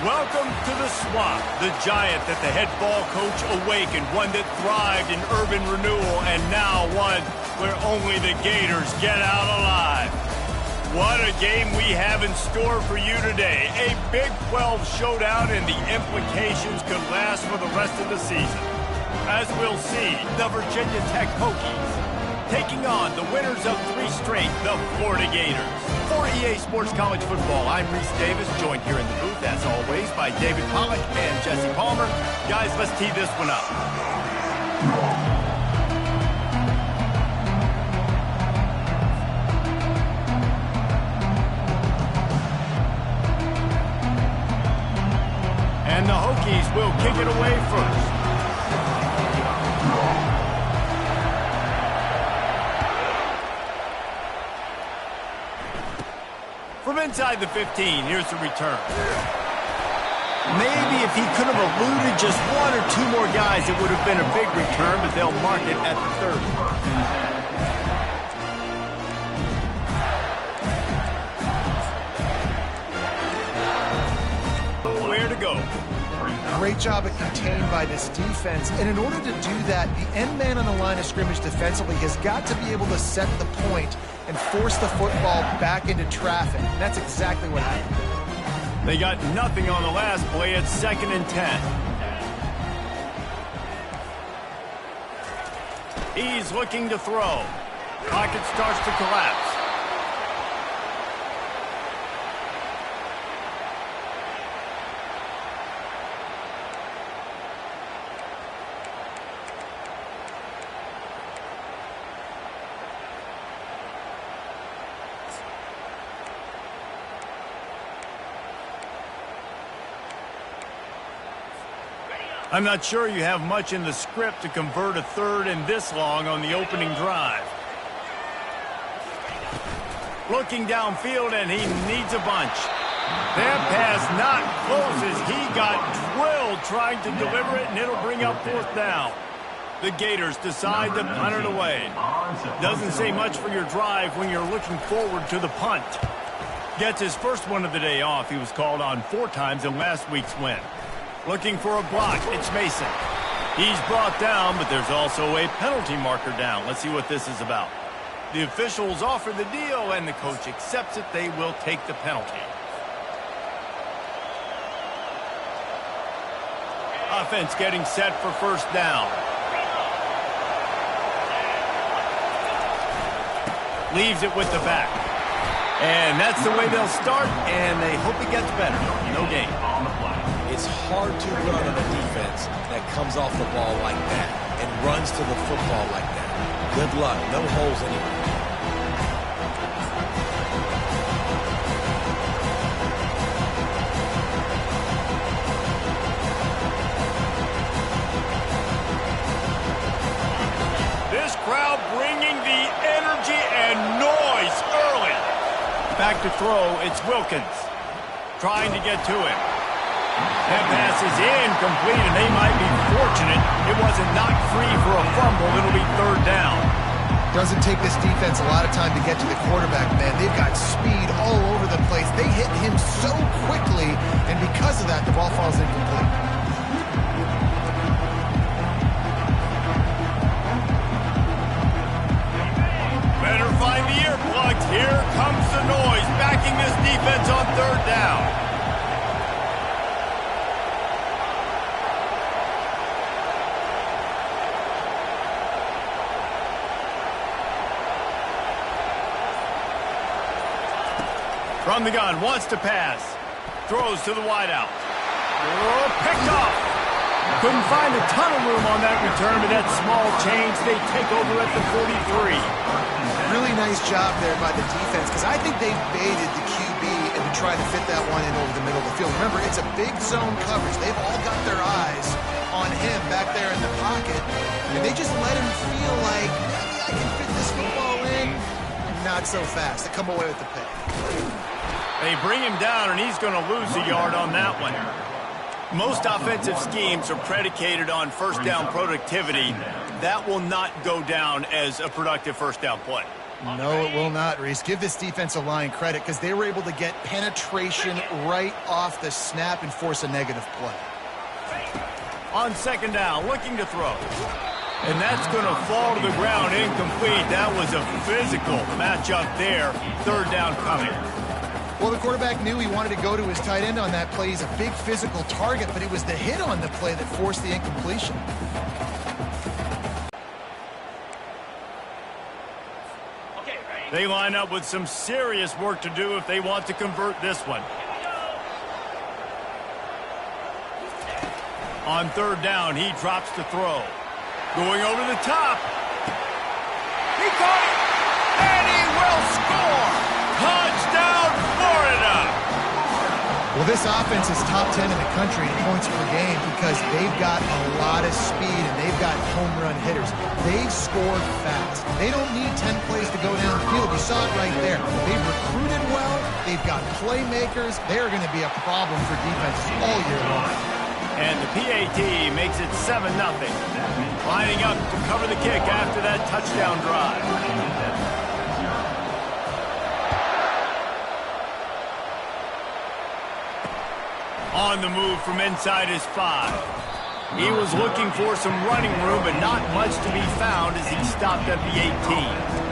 Welcome to the Swamp, the giant that the head ball coach awakened, one that thrived in urban renewal, and now one where only the Gators get out alive. What a game we have in store for you today. A Big 12 showdown, and the implications could last for the rest of the season. As we'll see, the Virginia Tech Hokies taking on the winners of 3 straight, the Florida Gators. For EA Sports College Football, I'm Reese Davis, joined here in the booth, as always, by David Pollack and Jesse Palmer. Guys, let's tee this one up. And the Hokies will kick it away first. From inside the 15, here's the return. Maybe if he could have eluded just 1 or 2 more guys, it would have been a big return, but they'll mark it at the 30. Where to go? Great job at contained by this defense. And in order to do that, the end man on the line of scrimmage defensively has got to be able to set the point and force the football back into traffic. And that's exactly what happened. They got nothing on the last play at 2nd and 10. He's looking to throw. Pocket starts to collapse. I'm not sure you have much in the script to convert a 3rd and this long on the opening drive. Looking downfield, and he needs a bunch. That pass not close as he got drilled trying to deliver it, and it'll bring up 4th down. The Gators decide to punt it away. Doesn't say much for your drive when you're looking forward to the punt. Gets his first one of the day off. He was called on 4 times in last week's win. Looking for a block, it's Mason. He's brought down, but there's also a penalty marker down. Let's see what this is about. The officials offer the deal, and the coach accepts it. They will take the penalty. Offense getting set for 1st down. Leaves it with the back. And that's the way they'll start, and they hope it gets better. No gain. It's hard to run on a defense that comes off the ball like that and runs to the football like that. Good luck. No holes anywhere. This crowd bringing the energy and noise early. Back to throw, it's Wilkins. Trying to get to it. That pass is incomplete, and they might be fortunate it wasn't knocked free for a fumble. It'll be 3rd down. Doesn't take this defense a lot of time to get to the quarterback, man. They've got speed all over the place. They hit him so quickly, and because of that, the ball falls incomplete. Better find the earplugs. Here comes the noise, backing this defense on 3rd down. From the gun, wants to pass. Throws to the wideout. Oh, picked off. Couldn't find a ton of room on that return, but that small change, they take over at the 43. Really nice job there by the defense, because I think they've baited the QB and tried to fit that one in over the middle of the field. Remember, it's a big zone coverage. They've all got their eyes on him back there in the pocket, and they just let him feel like, maybe I can fit this football in. Not so fast. They come away with the pick. They bring him down, and he's going to lose a yard on that one. Most offensive schemes are predicated on 1st down productivity. That will not go down as a productive 1st down play. No, it will not, Reese. Give this defensive line credit because they were able to get penetration right off the snap and force a negative play. On second down, looking to throw. And that's going to fall to the ground incomplete. That was a physical matchup there. Third down coming. Well, the quarterback knew he wanted to go to his tight end on that play. He's a big physical target, but it was the hit on the play that forced the incompletion. They line up with some serious work to do if they want to convert this one. On third down, he drops to throw. Going over the top. He caught it, and he will score. Touchdown, Florida. Well, this offense is top 10 in the country in points per game because they've got a lot of speed and they've got home run hitters. They score fast. They don't need 10 plays to go down the field. You saw it right there. They've recruited well. They've got playmakers. They're going to be a problem for defenses all year long. And the PAT makes it 7-0. Lining up to cover the kick after that touchdown drive. On the move from inside his 5. He was looking for some running room, but not much to be found as he stopped at the 18.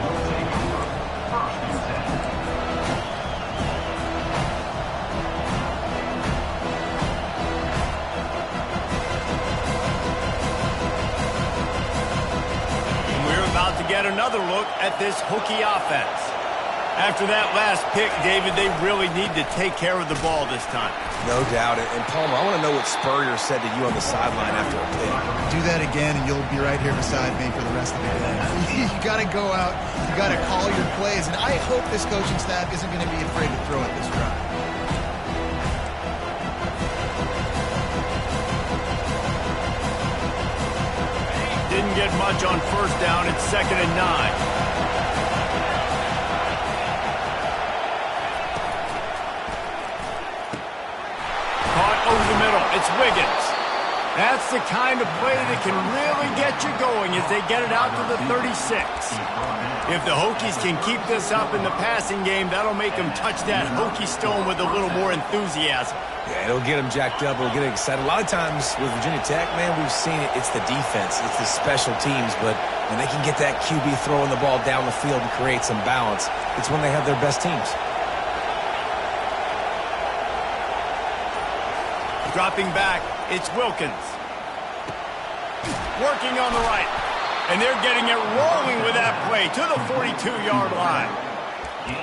To get another look at this Hokie offense. After that last pick, David, they really need to take care of the ball this time. No doubt. And Palmer, I want to know what Spurrier said to you on the sideline after a pick. Do that again, and you'll be right here beside me for the rest of the game. You got to go out. You got to call your plays, and I hope this coaching staff isn't going to be afraid to throw at this drive. Didn't get much on first down. It's 2nd and 9. Over the middle, it's Wiggins. That's the kind of play that can really get you going as they get it out to the 36. If the Hokies can keep this up in the passing game, that'll make them touch that Hokie stone with a little more enthusiasm. Yeah, it'll get them jacked up. It'll get them excited. A lot of times with Virginia Tech, man, we've seen it. It's the defense. It's the special teams. But when they can get that QB throwing the ball down the field and create some balance, it's when they have their best teams. Dropping back, it's Wilkins. Working on the right. And they're getting it rolling with that play to the 42-yard line.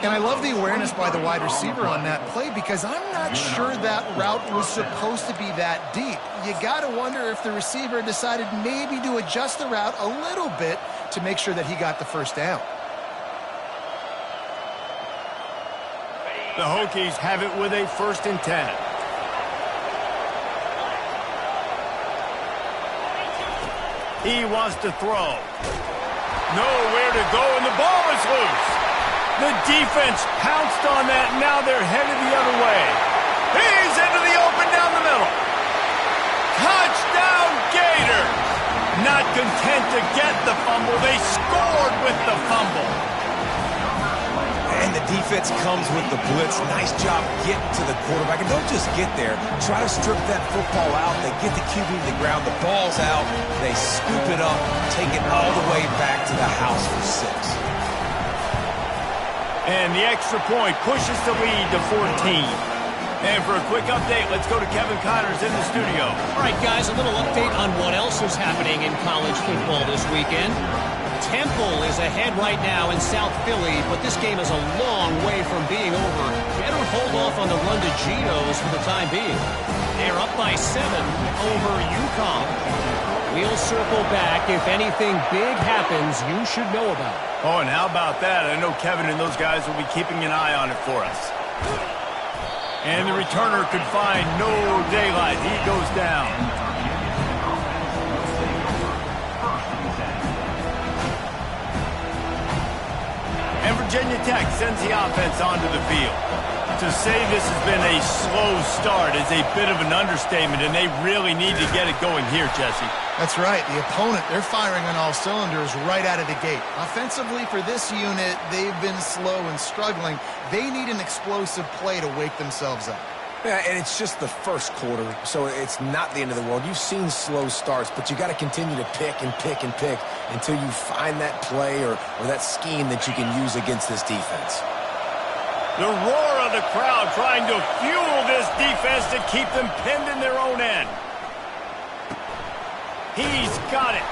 And I love the awareness by the wide receiver on that play because I'm not sure that route was supposed to be that deep. You got to wonder if the receiver decided maybe to adjust the route a little bit to make sure that he got the first down. The Hokies have it with a 1st and 10. He wants to throw. Nowhere to go, and the ball is loose. The defense pounced on that, and now they're headed the other way. He's into the open down the middle. Touchdown, Gators! Not content to get the fumble, they scored with the fumble. And the defense comes with the blitz. Nice job getting to the quarterback. And don't just get there. Try to strip that football out. They get the QB to the ground. The ball's out. They scoop it up, take it all the way back to the house for 6. And the extra point pushes the lead to 14. And for a quick update, let's go to Kevin Connors in the studio. All right, guys, a little update on what else is happening in college football this weekend. Temple is ahead right now in South Philly, but this game is a long way from being over. Better hold off on the run to Geno's for the time being. They're up by 7 over UConn. We'll circle back. If anything big happens, you should know about it. Oh, and how about that? I know Kevin and those guys will be keeping an eye on it for us. And the returner could find no daylight. He goes down. And Virginia Tech sends the offense onto the field. to say this has been a slow start is a bit of an understatement, and they really need to get it going here, Jesse. That's right. The opponent, they're firing on all cylinders right out of the gate. Offensively, for this unit, they've been slow and struggling. They need an explosive play to wake themselves up. Yeah, and it's just the first quarter, so it's not the end of the world. You've seen slow starts, but you got to continue to pick and pick and pick until you find that play or that scheme that you can use against this defense. The roar of the crowd trying to fuel this defense to keep them pinned in their own end. He's got it.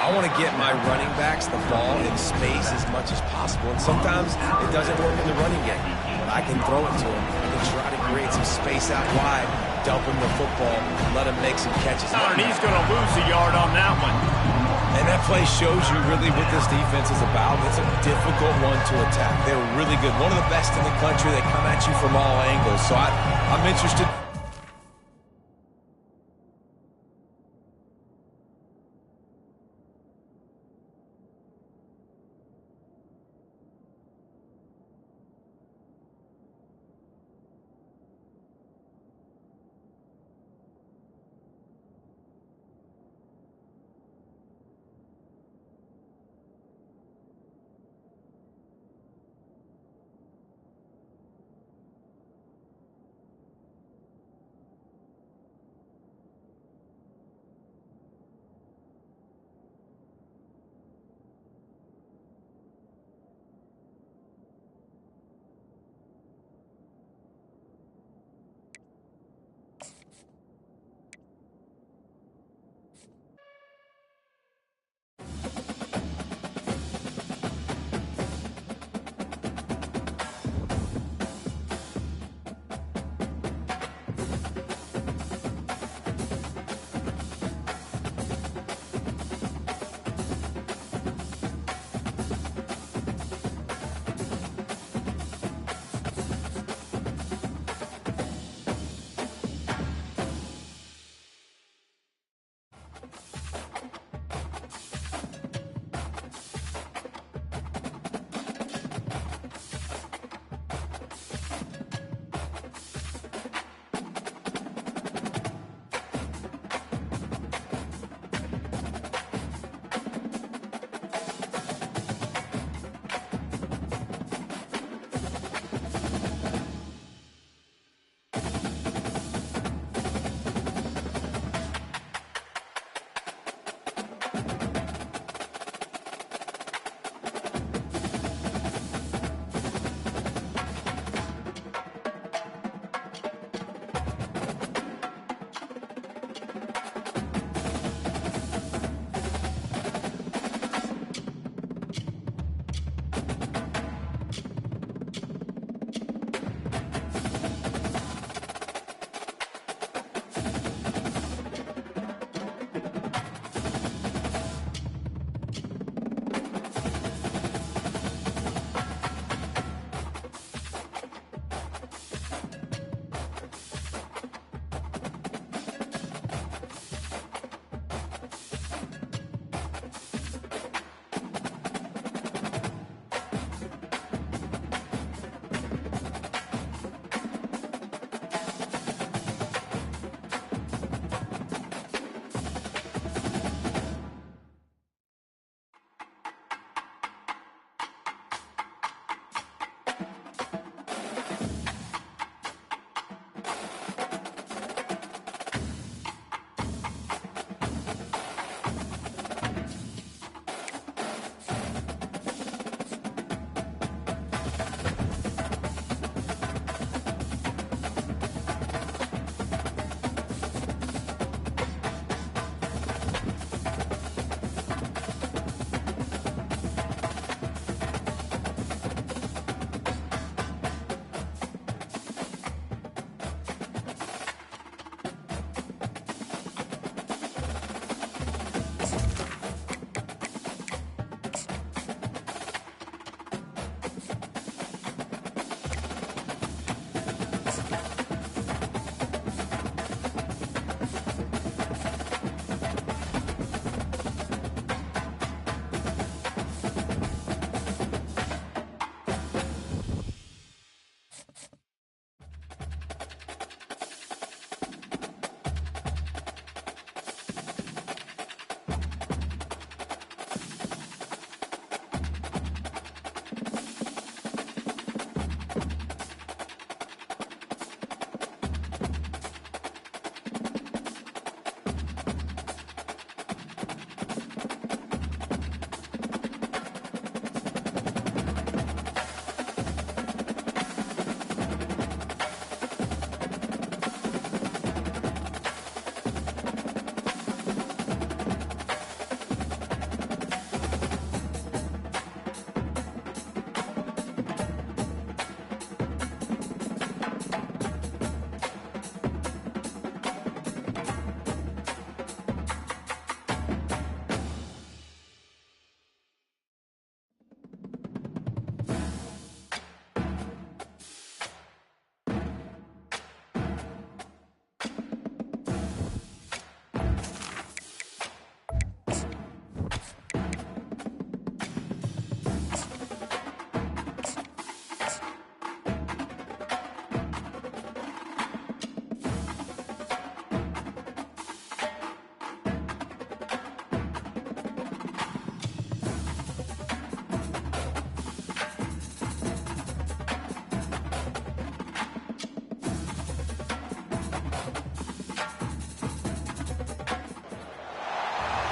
I want to get my running backs the ball in space as much as possible, and sometimes it doesn't work in the running game. But I can throw it to him. I can try to create some space out wide, dump him the football, let him make some catches. And he's going to lose a yard on that one. And that play shows you really what this defense is about. It's a difficult one to attack. They're really good. One of the best in the country. They come at you from all angles. So I'm interested.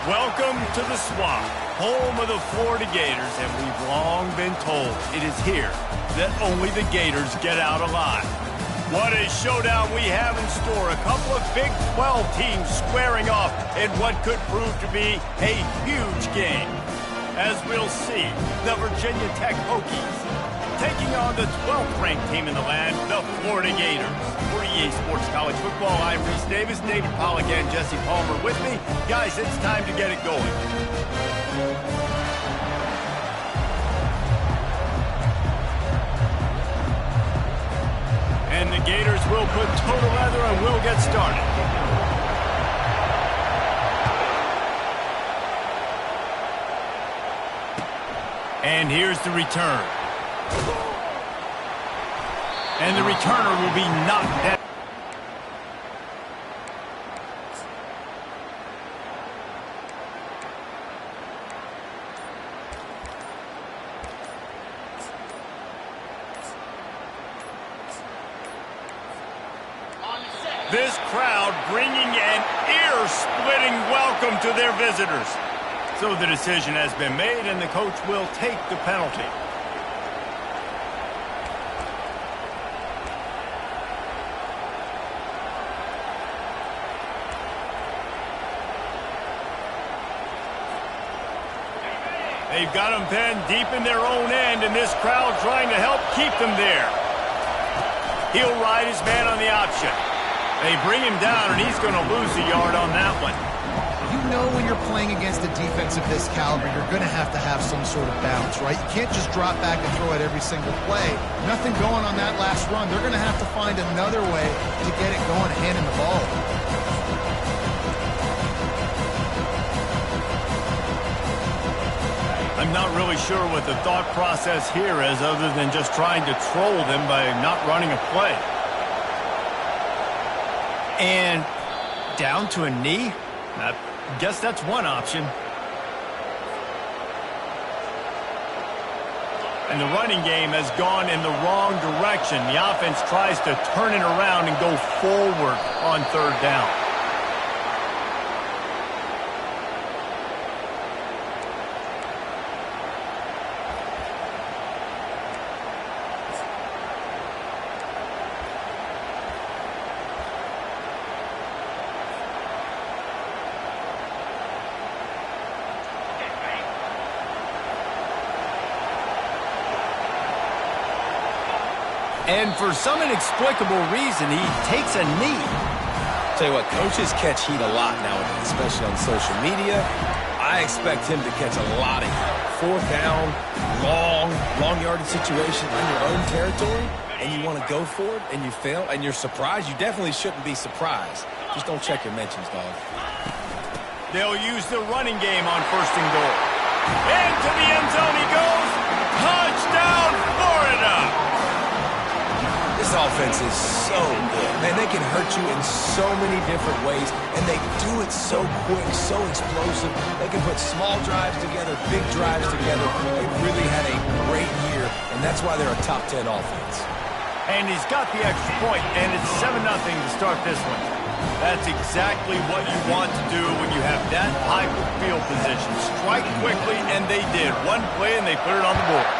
Welcome to the Swamp, home of the Florida Gators, and we've long been told it is here that only the Gators get out alive. What a showdown we have in store. A couple of Big 12 teams squaring off in what could prove to be a huge game. As we'll see, the Virginia Tech Hokies taking on the 12th ranked team in the land, the Florida Gators. For EA Sports College Football, I'm Reese Davis, David Pollack, and Jesse Palmer with me. Guys, it's time to get it going. And the Gators will put total leather and we'll get started. And here's the return. And the returner will be knocked down. This crowd bringing an ear-splitting welcome to their visitors. So the decision has been made, and the coach will take the penalty. They've got them pinned deep in their own end, and this crowd trying to help keep them there. He'll ride his man on the option. They bring him down, and he's going to lose a yard on that one. You know when you're playing against a defense of this caliber, you're going to have some sort of balance, right? You can't just drop back and throw it every single play. Nothing going on that last run. They're going to have to find another way to get it going, handing the ball. I'm not really sure what the thought process here is other than just trying to troll them by not running a play. And down to a knee? I guess that's one option. And the running game has gone in the wrong direction. The offense tries to turn it around and go forward on third down. And for some inexplicable reason, he takes a knee. Tell you what, coaches catch heat a lot nowadays, especially on social media. I expect him to catch a lot of heat. Fourth down, long yardage situation in your own territory, and you want to go for it, and you fail, and you're surprised. You definitely shouldn't be surprised. Just don't check your mentions, dog. They'll use the running game on first and goal. Into the end zone he goes. Touchdown, Florida! This offense is so good. Man, they can hurt you in so many different ways, and they do it so quick, so explosive. They can put small drives together, big drives together. They really had a great year, and that's why they're a top 10 offense. And he's got the extra point, and it's 7-0 to start this one. That's exactly what you want to do when you have that type of field position. Strike quickly, and they did. One play, and they put it on the board.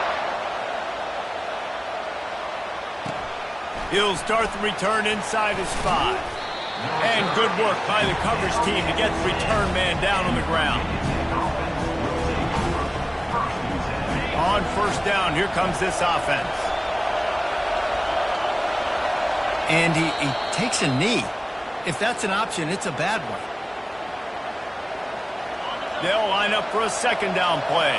He'll start the return inside his 5. And good work by the coverage team to get the return man down on the ground. On first down, here comes this offense. And he takes a knee. If that's an option, it's a bad one. They'll line up for a second down play.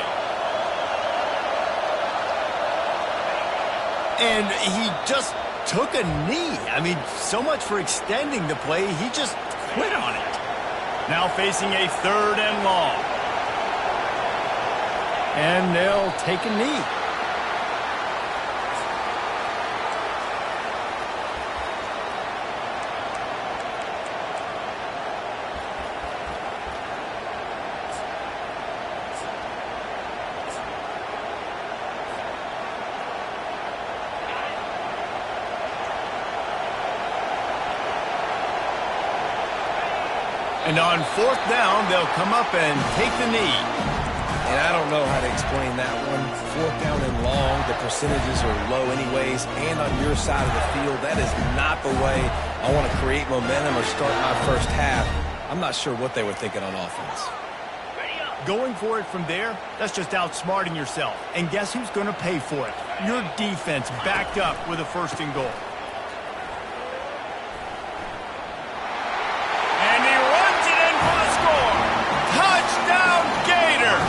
And he just took a knee. I mean, so much for extending the play. He just quit on it. Now facing a third and long. And they'll take a knee. And on 4th down, they'll come up and take the knee. And I don't know how to explain that one. 4th down and long, the percentages are low anyways, and on your side of the field, that is not the way I want to create momentum or start my first half. I'm not sure what they were thinking on offense. Going for it from there, that's just outsmarting yourself. And guess who's going to pay for it? Your defense backed up with a 1st and goal. And he runs it in for the score. Touchdown, Gator!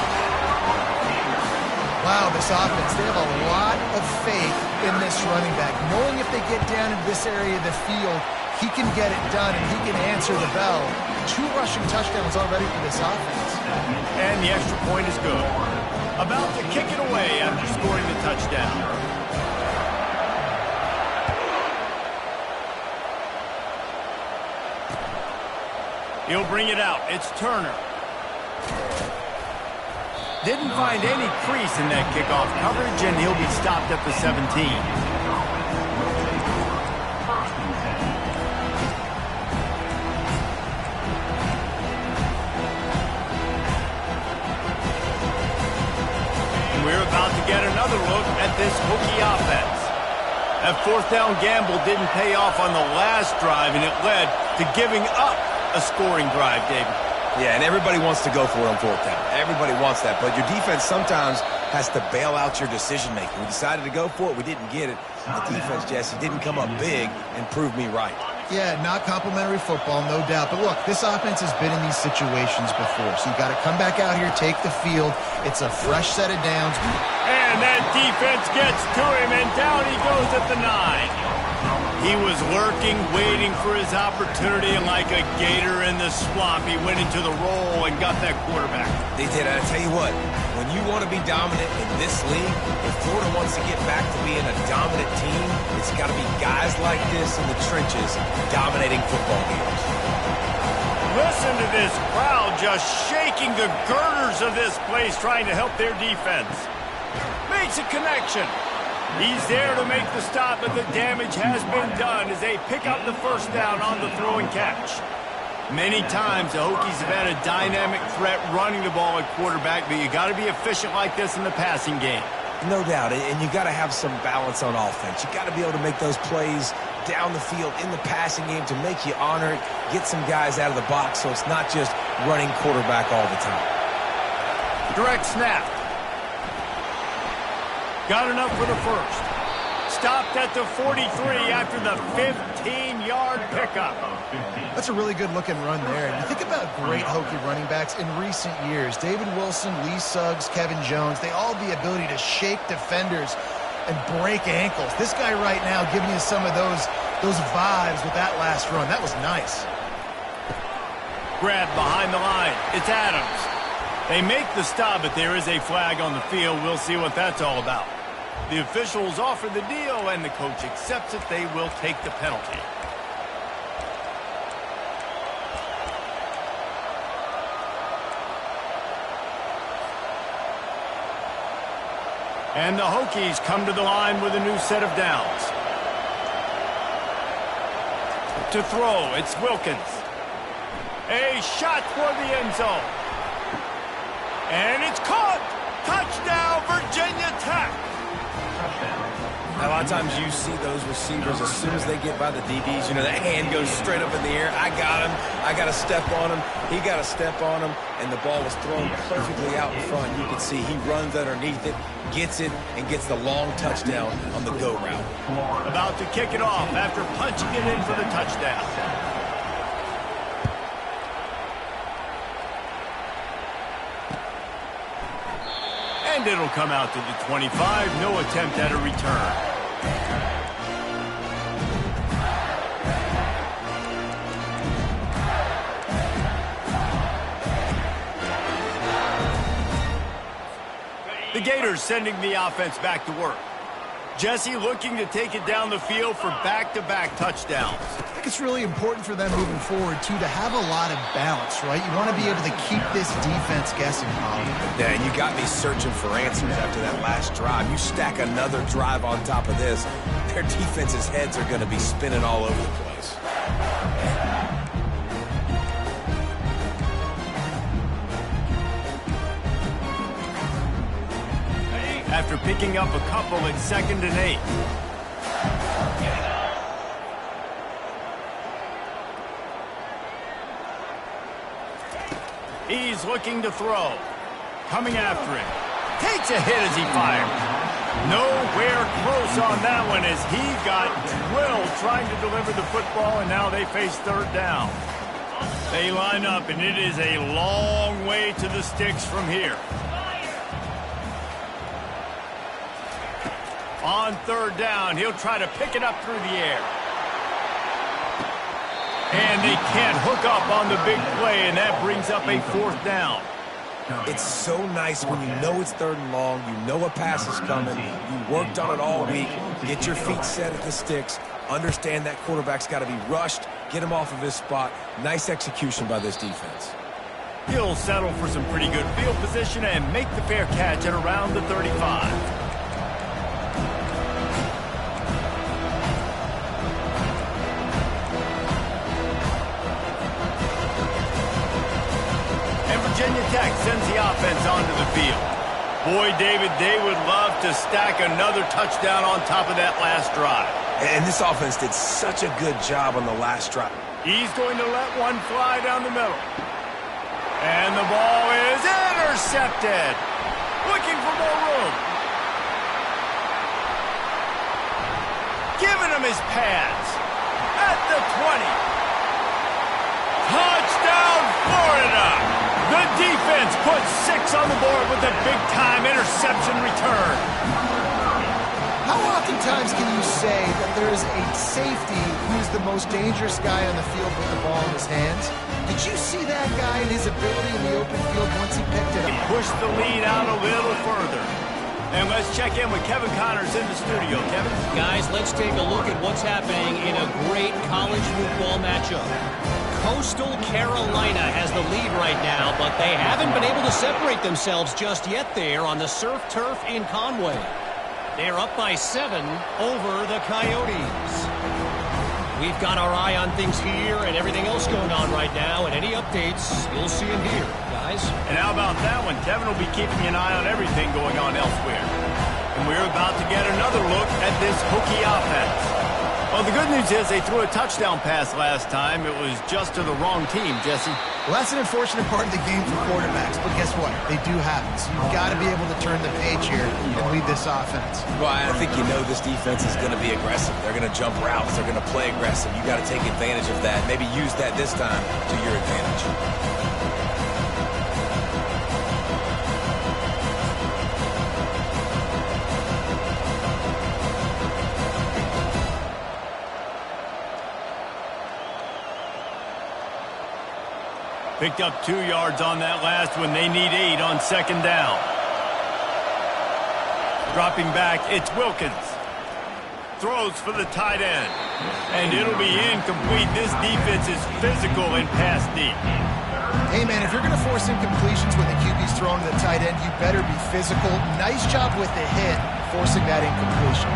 Wow, this offense, they have a lot of faith in this running back. Knowing if they get down into this area of the field, he can get it done and he can answer the bell. 2 rushing touchdowns already for this offense. And the extra point is good. About to kick it away after scoring the touchdown. He'll bring it out. It's Turner. Didn't find any crease in that kickoff coverage, and he'll be stopped at the 17. We're about to get another look at this Hokie offense. That 4th down gamble didn't pay off on the last drive, and it led to giving up a scoring drive, David. Yeah, and everybody wants to go for it on 4th down. Everybody wants that, but your defense sometimes has to bail out your decision-making. We decided to go for it. We didn't get it. The defense, Jesse, didn't come up big and prove me right. Yeah, not complimentary football, no doubt. But look, this offense has been in these situations before. So you got to come back out here, take the field. It's a fresh set of downs. And that defense gets to him, and down he goes at the 9. He was lurking, waiting for his opportunity, and like a gator in the swamp, he went into the roll and got that quarterback. They did. I tell you what, when you want to be dominant in this league, if Florida wants to get back to being a dominant team, it's got to be guys like this in the trenches dominating football games. Listen to this crowd just shaking the girders of this place, trying to help their defense. Makes a connection. He's there to make the stop, but the damage has been done as they pick up the 1st down on the throw and catch. Many times the Hokies have had a dynamic threat running the ball at quarterback, but you got to be efficient like this in the passing game. No doubt, and you got to have some balance on offense. You got to be able to make those plays down the field in the passing game to make you honor it, get some guys out of the box so it's not just running quarterback all the time. Direct snap. Got enough for the 1st. Stopped at the 43 after the 15-yard pickup. That's a really good-looking run there. And you think about great Hokie running backs in recent years. David Wilson, Lee Suggs, Kevin Jones, they all have the ability to shake defenders and break ankles. This guy right now giving you some of those vibes with that last run. That was nice. Grab behind the line. It's Adams. They make the stop, but there is a flag on the field. We'll see what that's all about. The officials offer the deal, and the coach accepts it. They will take the penalty. And the Hokies come to the line with a new set of downs. To throw, it's Wilkins. A shot for the end zone. And it's caught! Touchdown, Virginia Tech! A lot of times you see those receivers, as soon as they get by the DBs, you know, that hand goes straight up in the air. I got him. I got to step on him. He got to step on him. And the ball was thrown perfectly out in front. You can see he runs underneath it, gets it, and gets the long touchdown on the go route. About to kick it off after punching it in for the touchdown. And it'll come out to the 25. No attempt at a return. The Gators sending the offense back to work. Jesse looking to take it down the field for back-to-back touchdowns. I think it's really important for them moving forward, too, to have a lot of balance, right? You want to be able to keep this defense guessing, Bob. Yeah, and you got me searching for answers after that last drive. You stack another drive on top of this, their defense's heads are going to be spinning all over the place. after picking up a couple at 2nd and 8. He's looking to throw. Coming after him. Takes a hit as he fires. Nowhere close on that one as he got drilled trying to deliver the football, and now they face 3rd down. They line up, and it is a long way to the sticks from here. On 3rd down, he'll try to pick it up through the air. And they can't hook up on the big play, and that brings up a 4th down. It's so nice when you know it's 3rd and long, you know a pass is coming, you worked on it all week, get your feet set at the sticks, understand that quarterback's got to be rushed, get him off of his spot. Nice execution by this defense. He'll settle for some pretty good field position and make the fair catch at around the 35. Virginia Tech sends the offense onto the field. Boy, David, they would love to stack another touchdown on top of that last drive. And this offense did such a good job on the last drive. He's going to let one fly down the middle. And the ball is intercepted. Looking for more room. Giving him his pads. At the 20. Touchdown, Florida! The defense puts 6 on the board with a big-time interception return. How oftentimes can you say that there is a safety who's the most dangerous guy on the field with the ball in his hands? Did you see that guy and his ability in the open field once he picked it up? He pushed the lead out a little further. And let's check in with Kevin Connors in the studio. Kevin? Guys, let's take a look at what's happening in a great college football matchup. Coastal Carolina has the lead right now, but they haven't been able to separate themselves just yet there on the surf turf in Conway. They're up by 7 over the Coyotes. We've got our eye on things here and everything else going on right now, and any updates, you'll see them here, guys. And how about that one? Kevin will be keeping an eye on everything going on elsewhere. And we're about to get another look at this Hokie offense. Well, the good news is they threw a touchdown pass last time. It was just to the wrong team, Jesse. Well, that's an unfortunate part of the game for quarterbacks, but guess what? They do happen. So you've got to be able to turn the page here and lead this offense. Well, I think you know this defense is going to be aggressive. They're going to jump routes. They're going to play aggressive. You got to take advantage of that. Maybe use that this time to your advantage. Picked up 2 yards on that last one. They need 8 on 2nd down. Dropping back, it's Wilkins. Throws for the tight end. And it'll be incomplete. This defense is physical in pass deep. Hey, man, if you're going to force incompletions when the QB's thrown to the tight end, you better be physical. Nice job with the hit, forcing that incompletion.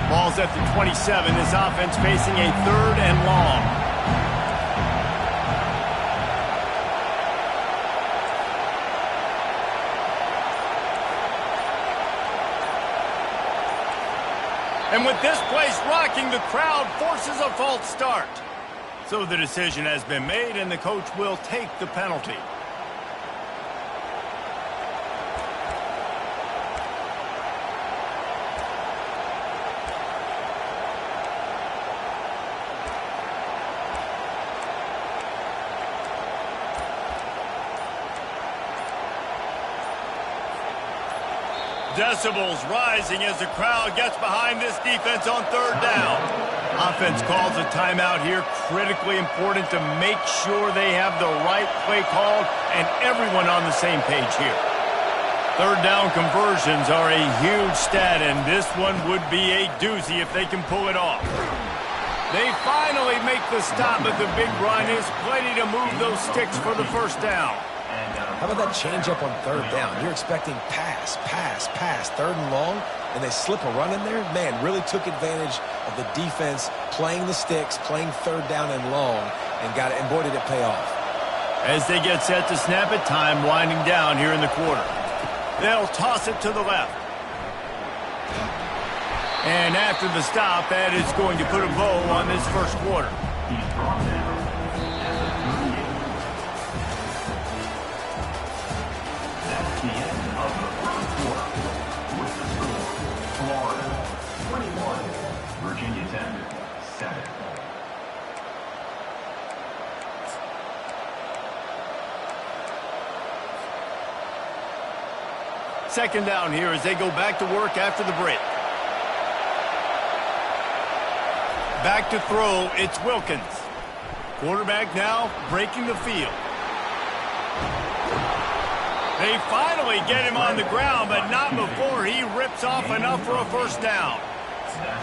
Ball's at the 27. This offense facing a 3rd and long. And with this place rocking, the crowd forces a false start. So the decision has been made, and the coach will take the penalty. Decibels rising as the crowd gets behind this defense on 3rd down. Offense calls a timeout here. Critically important to make sure they have the right play called and everyone on the same page here. 3rd down conversions are a huge stat, and this one would be a doozy if they can pull it off. They finally make the stop, but the big run is plenty to move those sticks for the 1st down. How about that change up on 3rd down? You're expecting pass, 3rd and long. and they slip a run in there, man, really took advantage of the defense playing the sticks, playing third down and long, and got it, and boy, did it pay off. As they get set to snap it, time winding down here in the quarter. They'll toss it to the left. And after the stop, that is going to put a bow on this first quarter. That's the end of the first quarter. With the score, Florida 21, Virginia Tech 7. Second down here as they go back to work after the break. Back to throw, it's Wilkins. Quarterback now breaking the field. They finally get him on the ground, but not before he rips off enough for a first down.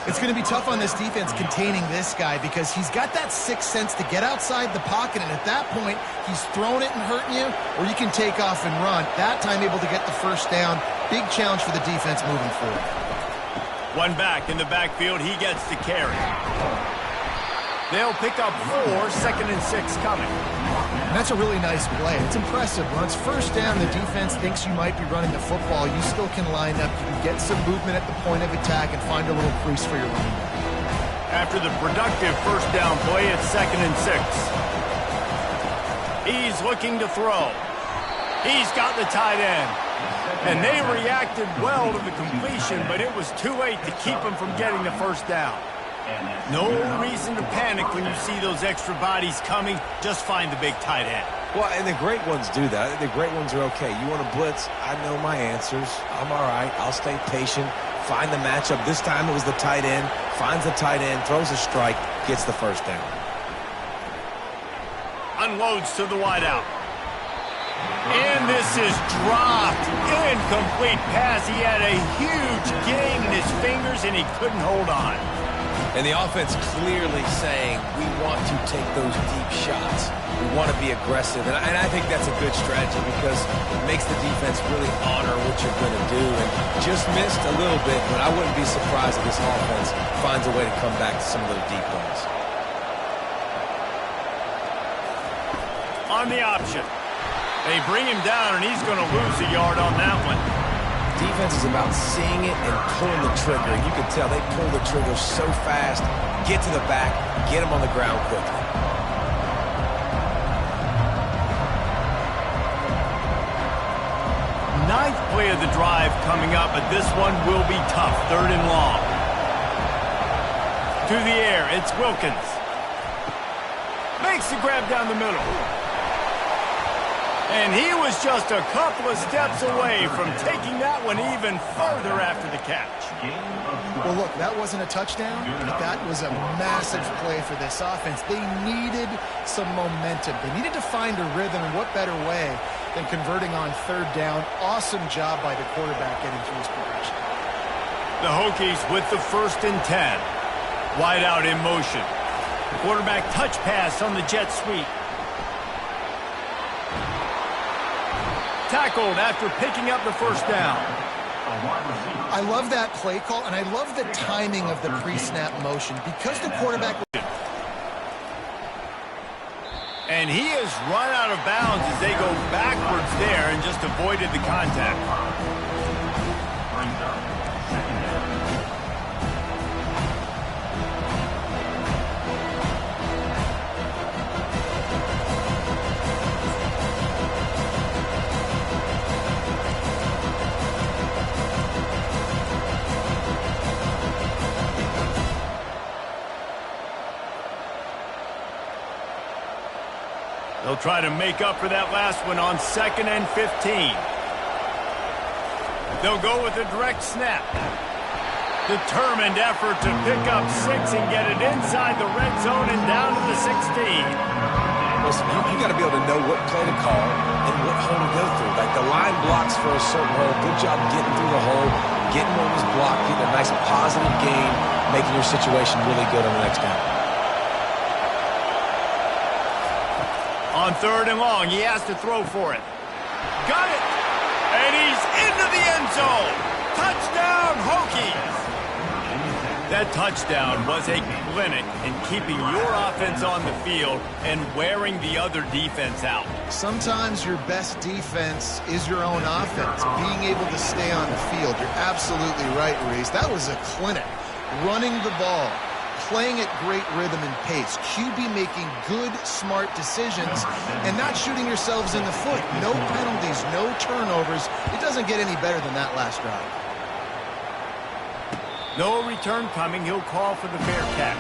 It's going to be tough on this defense containing this guy because he's got that sixth sense to get outside the pocket, and at that point, he's throwing it and hurting you, or you can take off and run. That time able to get the first down. Big challenge for the defense moving forward. One back in the backfield, he gets the carry. They'll pick up 4, 2nd and 6 coming. And that's a really nice play. It's impressive. When it's first down, the defense thinks you might be running the football. You still can line up. You can get some movement at the point of attack and find a little crease for your running back. After the productive first down play, it's 2nd and 6. He's looking to throw. He's got the tight end. And they reacted well to the completion, but it was too late to keep him from getting the first down. No reason to panic when you see those extra bodies coming. Just find the big tight end. Well, and the great ones do that. The great ones are okay. You want to blitz? I know my answers. I'm all right. I'll stay patient. Find the matchup. This time it was the tight end. Finds the tight end, throws a strike, gets the first down. Unloads to the wideout. And this is dropped. Incomplete pass. He had a huge gain in his fingers, and he couldn't hold on. And the offense clearly saying, we want to take those deep shots. We want to be aggressive. And I think that's a good strategy because it makes the defense really honor what you're going to do. And just missed a little bit, but I wouldn't be surprised if this offense finds a way to come back to some of those deep ones. On the option. They bring him down, and he's going to lose a yard on that one. Defense is about seeing it and pulling the trigger. You can tell they pull the trigger so fast, get to the back, get him on the ground quickly. Ninth play of the drive coming up, but this one will be tough. 3rd and long. To the air, it's Wilkins. Makes the grab down the middle. And he was just a couple of steps away from taking that one even further after the catch. Well, look, that wasn't a touchdown, but that was a massive play for this offense. They needed some momentum. They needed to find a rhythm, and what better way than converting on 3rd down. Awesome job by the quarterback getting through his progression. The Hokies with the 1st and 10. Wide out in motion. Quarterback touch pass on the jet sweep. Tackled after picking up the first down. I love that play call, and I love the timing of the pre-snap motion because the quarterback... And he has run out of bounds as they go backwards there and just avoided the contact. They'll try to make up for that last one on 2nd and 15. They'll go with a direct snap. Determined effort to pick up 6 and get it inside the red zone and down to the 16. Listen, you got to be able to know what play to call and what hole to go through. Like the line blocks for a certain hole. Good job getting through the hole, getting what was blocked, getting a nice positive gain, making your situation really good on the next down. On 3rd and long, he has to throw for it. Got it! And he's into the end zone. Touchdown, Hokies! That touchdown was a clinic in keeping your offense on the field and wearing the other defense out. Sometimes your best defense is your own offense, being able to stay on the field. You're absolutely right, Reese. That was a clinic. Running the ball, playing at great rhythm and pace. QB making good, smart decisions and not shooting yourselves in the foot. No penalties, no turnovers. It doesn't get any better than that last drive. No return coming. He'll call for the fair catch.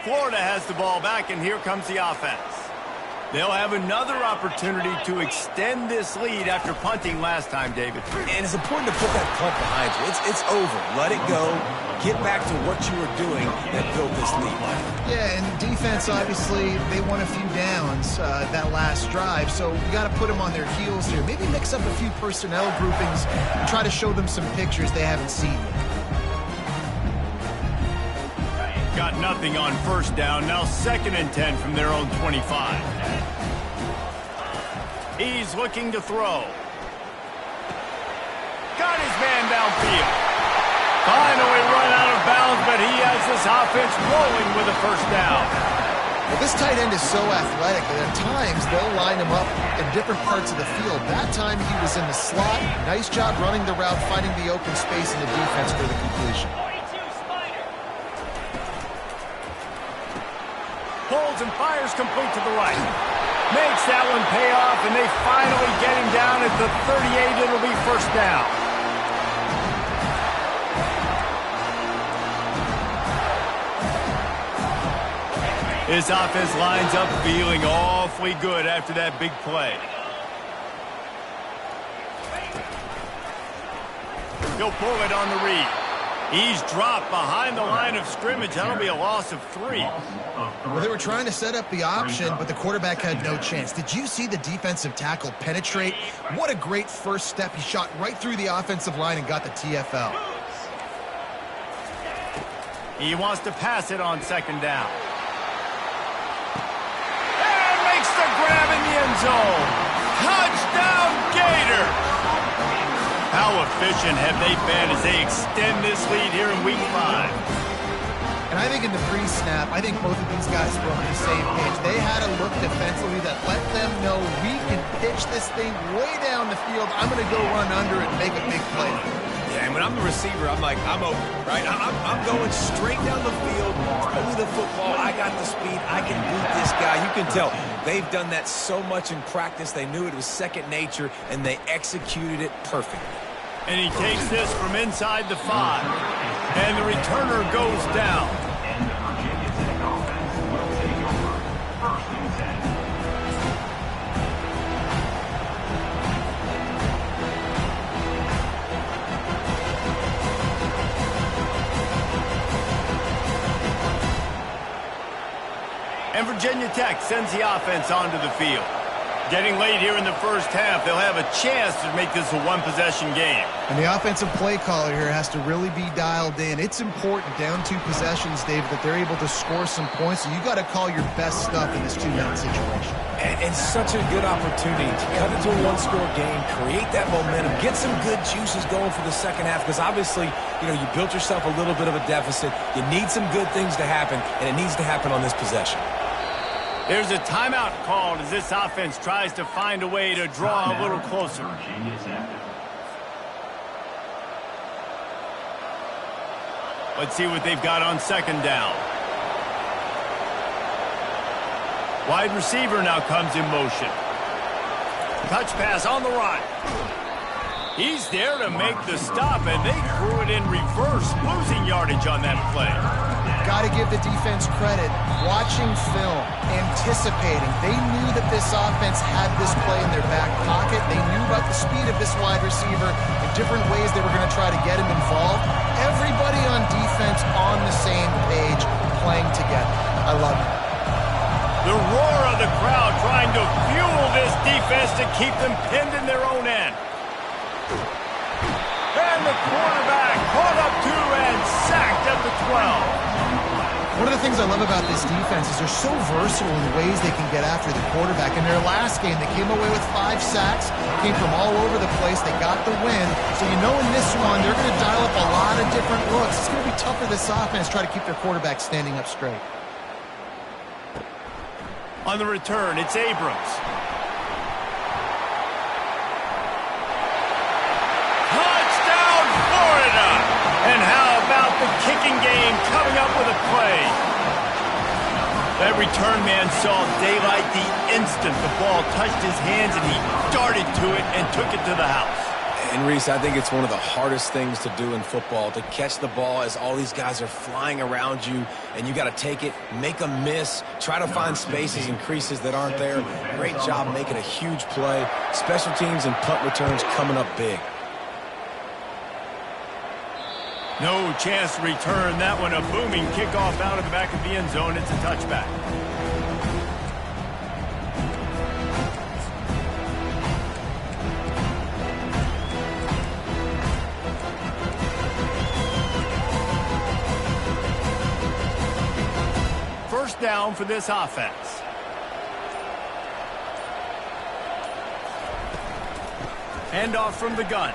Florida has the ball back, and here comes the offense. They'll have another opportunity to extend this lead after punting last time, David. And it's important to put that punt behind you. It's over. Let it go. Get back to what you were doing that built this lead. Yeah, and defense, obviously, they won a few downs that last drive, so you got to put them on their heels here. Maybe mix up a few personnel groupings and try to show them some pictures they haven't seen yet. Got nothing on first down. Now 2nd and 10 from their own 25. He's looking to throw. Got his man downfield. Finally run out of bounds, but he has this offense rolling with a first down. Well, this tight end is so athletic that at times they'll line him up in different parts of the field. That time he was in the slot. Nice job running the route, finding the open space in the defense for the completion. Pulls and fires complete to the right. Makes that one pay off, and they finally get him down at the 38. It'll be first down. His offense lines up feeling awfully good after that big play. He'll pull it on the read. He's dropped behind the line of scrimmage. That'll be a loss of 3. Well, they were trying to set up the option, but the quarterback had no chance. Did you see the defensive tackle penetrate? What a great first step. He shot right through the offensive line and got the TFL. He wants to pass it on 2nd down. And makes the grab in the end zone. Touchdown, Gators! How efficient have they been as they extend this lead here in Week 5? And I think in the pre-snap, I think both of these guys were on the same page. They had a look defensively that let them know we can pitch this thing way down the field. I'm going to go run under it and make a big play. Yeah, and when I'm the receiver, I'm like, I'm open, right? I'm going straight down the field. Throw me the football. I got the speed. I can beat this guy. You can tell they've done that so much in practice. They knew it was second nature, and they executed it perfectly. And he takes this from inside the 5. And the returner goes down. And the Virginia Tech offense will take over 1st and 10. And Virginia Tech sends the offense onto the field. Getting late here in the first half, they'll have a chance to make this a one-possession game. And the offensive play caller here has to really be dialed in. It's important, down 2 possessions, David, that they're able to score some points. So you got to call your best stuff in this 2-minute situation. And such a good opportunity to cut into a one-score game, create that momentum, get some good juices going for the second half. Because obviously, you built yourself a little bit of a deficit. You need some good things to happen, and it needs to happen on this possession. There's a timeout called as this offense tries to find a way to draw a little closer. Virginia Tech. Let's see what they've got on 2nd down. Wide receiver now comes in motion. Touch pass on the run. He's there to make the stop, and they threw it in reverse, losing yardage on that play. Got to give the defense credit. Watching film, anticipating. They knew that this offense had this play in their back pocket. They knew about the speed of this wide receiver and different ways they were going to try to get him involved. Everybody on defense on the same page, playing together. I love it. The roar of the crowd trying to fuel this defense to keep them pinned in their own end. And the quarterback caught up to and sacked at the 12. One of the things I love about this defense is they're so versatile in the ways they can get after the quarterback. In their last game, they came away with 5 sacks, came from all over the place. They got the win. So you know in this one, they're going to dial up a lot of different looks. It's going to be tough for this offense to try to keep their quarterback standing up straight. On the return, it's Abrams. Touchdown, Florida! And how about the kicking game coming up with a play? That return man saw daylight the instant the ball touched his hands, and he darted to it and took it to the house. And Reese, I think it's one of the hardest things to do in football, to catch the ball as all these guys are flying around you, and you got to take it, make a miss, try to find spaces and creases that aren't there. Great job making a huge play. Special teams and punt returns coming up big. No chance to return that one. A booming kickoff out of the back of the end zone. It's a touchback. First down for this offense. Handoff from the gun.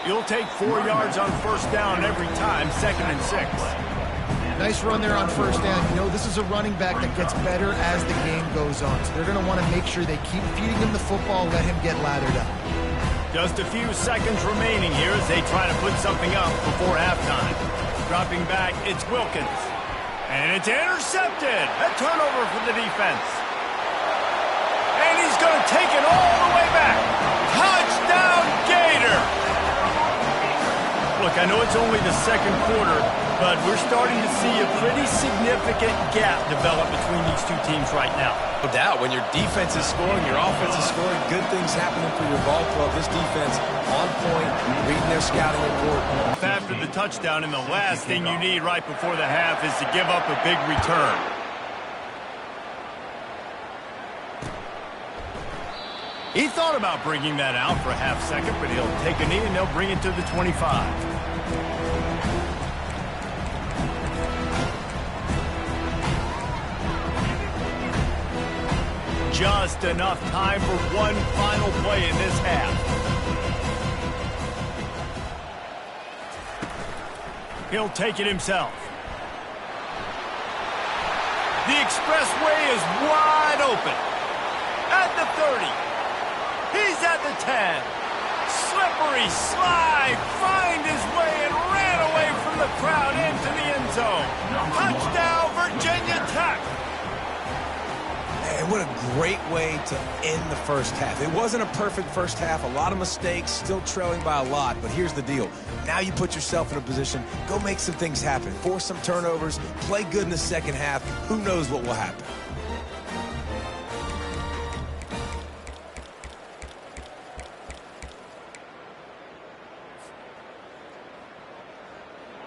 You'll take 4 yards on first down every time, 2nd and 6. Nice run there on first down. You know, this is a running back that gets better as the game goes on. So they're going to want to make sure they keep feeding him the football, let him get lathered up. Just a few seconds remaining here as they try to put something up before halftime. Dropping back, it's Wilkins. And it's intercepted. A turnover for the defense. And he's going to take it all the way back. Touchdown, Gator! Look, I know it's only the second quarter, but we're starting to see a pretty significant gap develop between these two teams right now. No doubt, when your defense is scoring, your offense is scoring, good things happening for your ball club. This defense on point, reading their scouting report. After the touchdown, and the last thing you need right before the half is to give up a big return. He thought about bringing that out for a half second, but he'll take a knee and they'll bring it to the 25. Just enough time for one final play in this half. He'll take it himself. The expressway is wide open. At the 30. He's at the 10. Slippery slide. Find his way and ran away from the crowd into the end zone. Touchdown, Virginia Tech. And what a great way to end the first half. It wasn't a perfect first half. A lot of mistakes, still trailing by a lot. But here's the deal. Now you put yourself in a position, go make some things happen. Force some turnovers, play good in the second half. Who knows what will happen?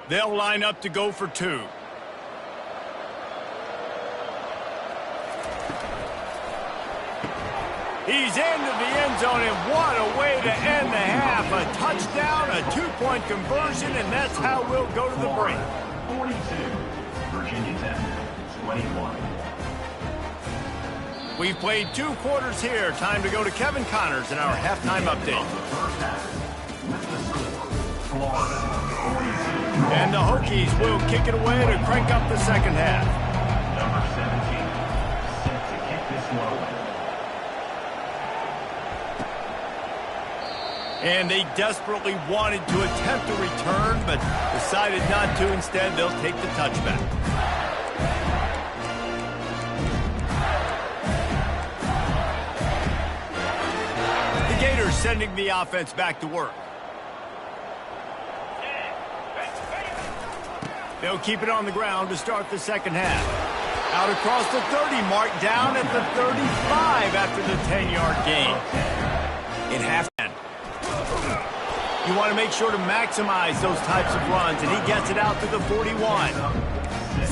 They'll line up to go for 2. He's into the end zone, and what a way to end the half. A touchdown, a 2-point conversion, and that's how we'll go to the break. 42, Virginia Tech, 21. We've played 2 quarters here. Time to go to Kevin Connors in our halftime update. First half, with the score, Florida, 42. And the Hokies will kick it away to crank up the second half. Number 17, set to kick this one away. And they desperately wanted to attempt a return, but decided not to. Instead, they'll take the touchback. The Gators sending the offense back to work. They'll keep it on the ground to start the second half. Out across the 30, mark down at the 35 after the 10-yard gain. In half. You want to make sure to maximize those types of runs, and he gets it out to the 41.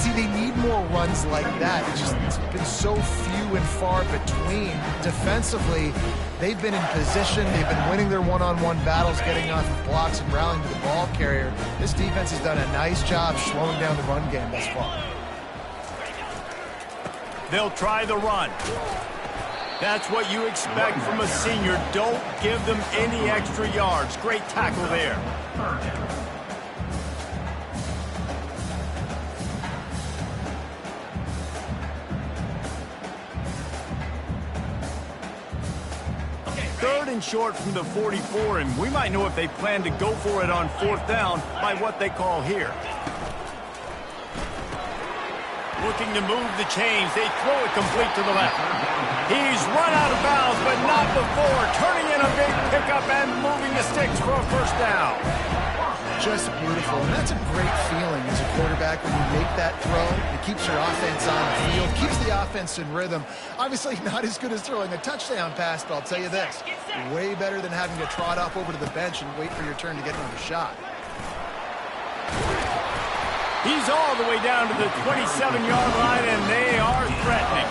See, they need more runs like that. It's been so few and far between. Defensively, they've been in position. They've been winning their one-on-one battles, getting off of blocks and rallying to the ball carrier. This defense has done a nice job slowing down the run game thus far. They'll try the run. That's what you expect from a senior. Don't give them any extra yards. Great tackle there. Third and short from the 44, and we might know if they plan to go for it on fourth down by what they call here. Looking to move the chains. They throw it complete to the left. He's run out of bounds, but not before. Turning in a big pickup and moving the sticks for a first down. Just beautiful, and that's a great feeling as a quarterback when you make that throw. It keeps your offense on the field, keeps the offense in rhythm. Obviously not as good as throwing a touchdown pass, but I'll tell you this, way better than having to trot off over to the bench and wait for your turn to get another shot. He's all the way down to the 27-yard line, and they are threatening.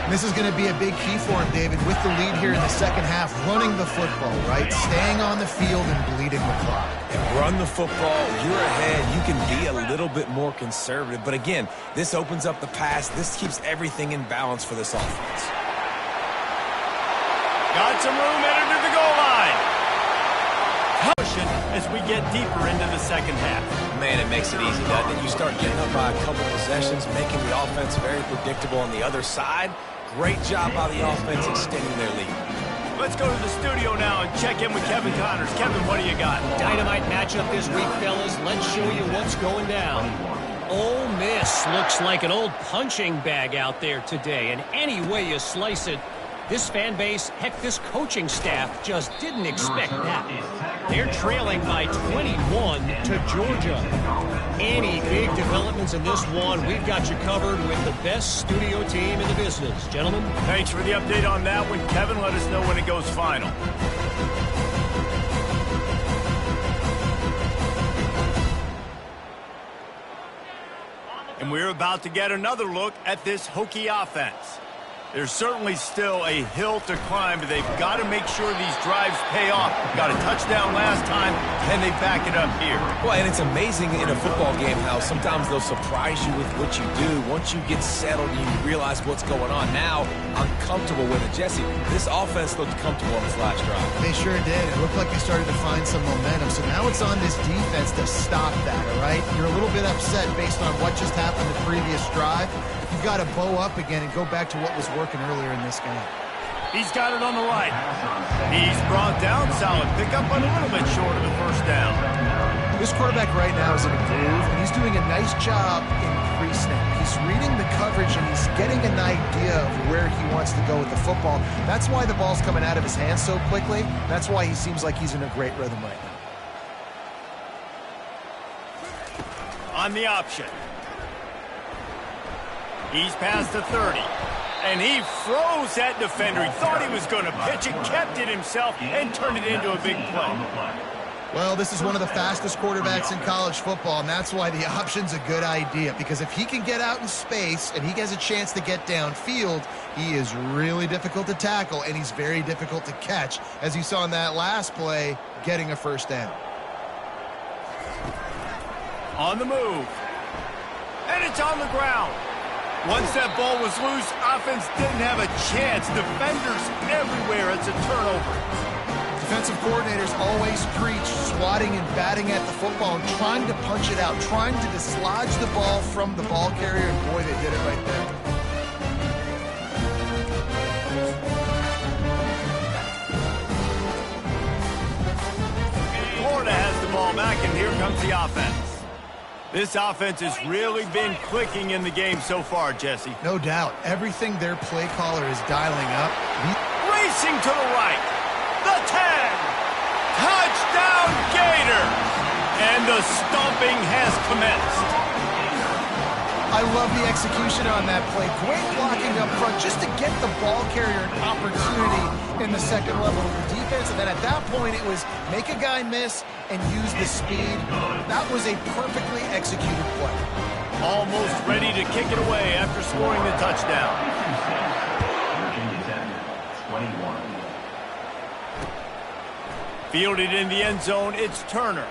This is going to be a big key for him, David, with the lead here in the second half, running the football, right? Staying on the field and bleeding the clock. And run the football, you're ahead, you can be a little bit more conservative. But again, this opens up the pass. This keeps everything in balance for this offense. Got some room headed to the goal line. Caution as we get deeper into the second half. Man, it makes it easy, doesn't it? You start getting up by a couple possessions, making the offense very predictable on the other side. Great job by the offense extending their lead. Let's go to the studio now and check in with Kevin Connors. Kevin, what do you got? Dynamite matchup this week, fellas. Let's show you what's going down. Ole Miss looks like an old punching bag out there today. And any way you slice it, this fan base, heck, this coaching staff just didn't expect that. They're trailing by 21 to Georgia. Any big developments in this one, we've got you covered with the best studio team in the business. Gentlemen. Thanks for the update on that one, Kevin. Let us know when it goes final. And we're about to get another look at this Hokie offense. There's certainly still a hill to climb, but they've got to make sure these drives pay off. Got a touchdown last time, and they back it up here. Well, and it's amazing in a football game how sometimes they'll surprise you with what you do. Once you get settled and you realize what's going on. Now, I'm comfortable with it. Jesse, this offense looked comfortable on this last drive. They sure did. It looked like they started to find some momentum. So now it's on this defense to stop that, all right? You're a little bit upset based on what just happened the previous drive. You've got to bow up again and go back to what was working earlier in this game. He's got it on the right. He's brought down. Solid pickup, but a little bit short of the first down. This quarterback right now is in a groove, and he's doing a nice job in pre-snap. He's reading the coverage, and he's getting an idea of where he wants to go with the football. That's why the ball's coming out of his hands so quickly. That's why he seems like he's in a great rhythm right now. On the option. He's past the 30. And he froze that defender. He thought he was going to pitch it, kept it himself, and turned it into a big play. Well, this is one of the fastest quarterbacks in college football, and that's why the option's a good idea. Because if he can get out in space and he has a chance to get downfield, he is really difficult to tackle, and he's very difficult to catch, as you saw in that last play, getting a first down. On the move. And it's on the ground. Once that ball was loose, offense didn't have a chance. Defenders everywhere. It's a turnover. Defensive coordinators always preach swatting and batting at the football and trying to punch it out, trying to dislodge the ball from the ball carrier, and boy, they did it right there. Florida has the ball back, and here comes the offense. This offense has really been clicking in the game so far, Jesse. No doubt. Everything their play caller is dialing up. Racing to the right. The 10. Touchdown, Gator. And the stomping has commenced. I love the execution on that play. Great blocking up front just to get the ball carrier an opportunity in the second level of the defense. defense, and then at that point it was make a guy miss and use the speed. That was a perfectly executed play. Almost ready to kick it away after scoring the touchdown. Virginia Tech, 21. Fielded in the end zone, it's Turner.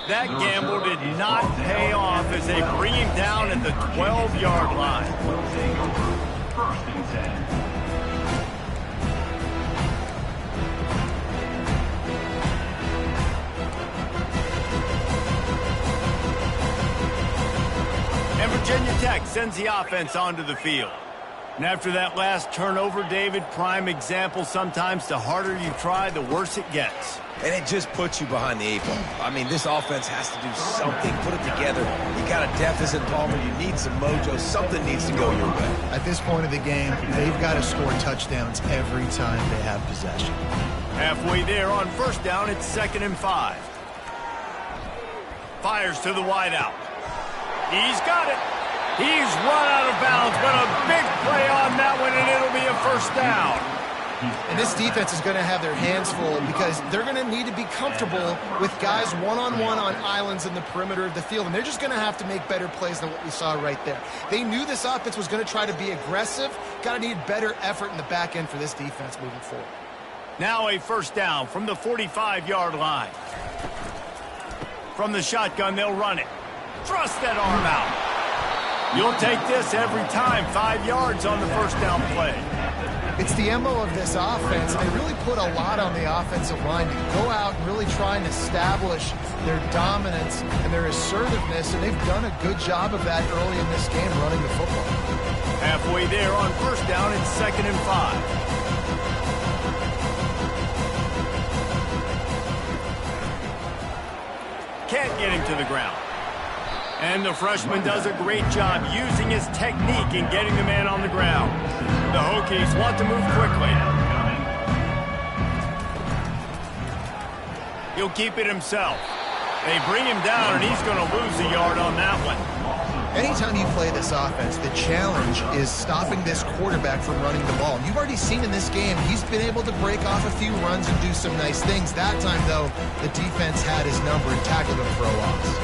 That gamble did not pay off as they bring him down at the 12-yard line. Will take over. First and 10. And Virginia Tech sends the offense onto the field. And after that last turnover, David, prime example, sometimes the harder you try, the worse it gets. And it just puts you behind the eight ball. I mean, this offense has to do something, put it together. You got a deficit, Palmer. You need some mojo. Something needs to go your way. At this point of the game, they've got to score touchdowns every time they have possession. Halfway there on first down, it's 2nd and 5. Fires to the wideout. He's got it. He's run out of bounds, but a big play on that one, and it'll be a first down. And this defense is going to have their hands full because they're going to need to be comfortable with guys one-on-one on islands in the perimeter of the field, and they're just going to have to make better plays than what we saw right there. They knew this offense was going to try to be aggressive. Got to need better effort in the back end for this defense moving forward. Now a first down from the 45-yard line. From the shotgun, they'll run it. Thrust that arm out. You'll take this every time. 5 yards on the first down play. It's the MO of this offense, and they really put a lot on the offensive line to go out and really try and establish their dominance and their assertiveness, and they've done a good job of that early in this game running the football. Halfway there on first down, it's 2nd and 5. Can't get him to the ground. And the freshman does a great job using his technique in getting the man on the ground. The Hokies want to move quickly. He'll keep it himself. They bring him down, and he's going to lose a yard on that one. Anytime you play this offense, the challenge is stopping this quarterback from running the ball. And you've already seen in this game, he's been able to break off a few runs and do some nice things. That time, though, the defense had his number and tackled him for a loss.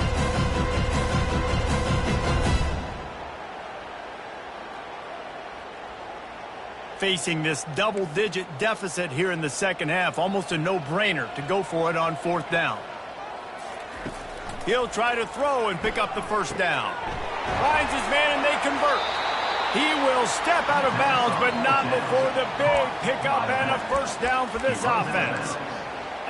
Facing this double-digit deficit here in the second half, almost a no-brainer to go for it on 4th down. He'll try to throw and pick up the first down. Finds his man and they convert. He will step out of bounds, but not before the big pickup and a first down for this offense.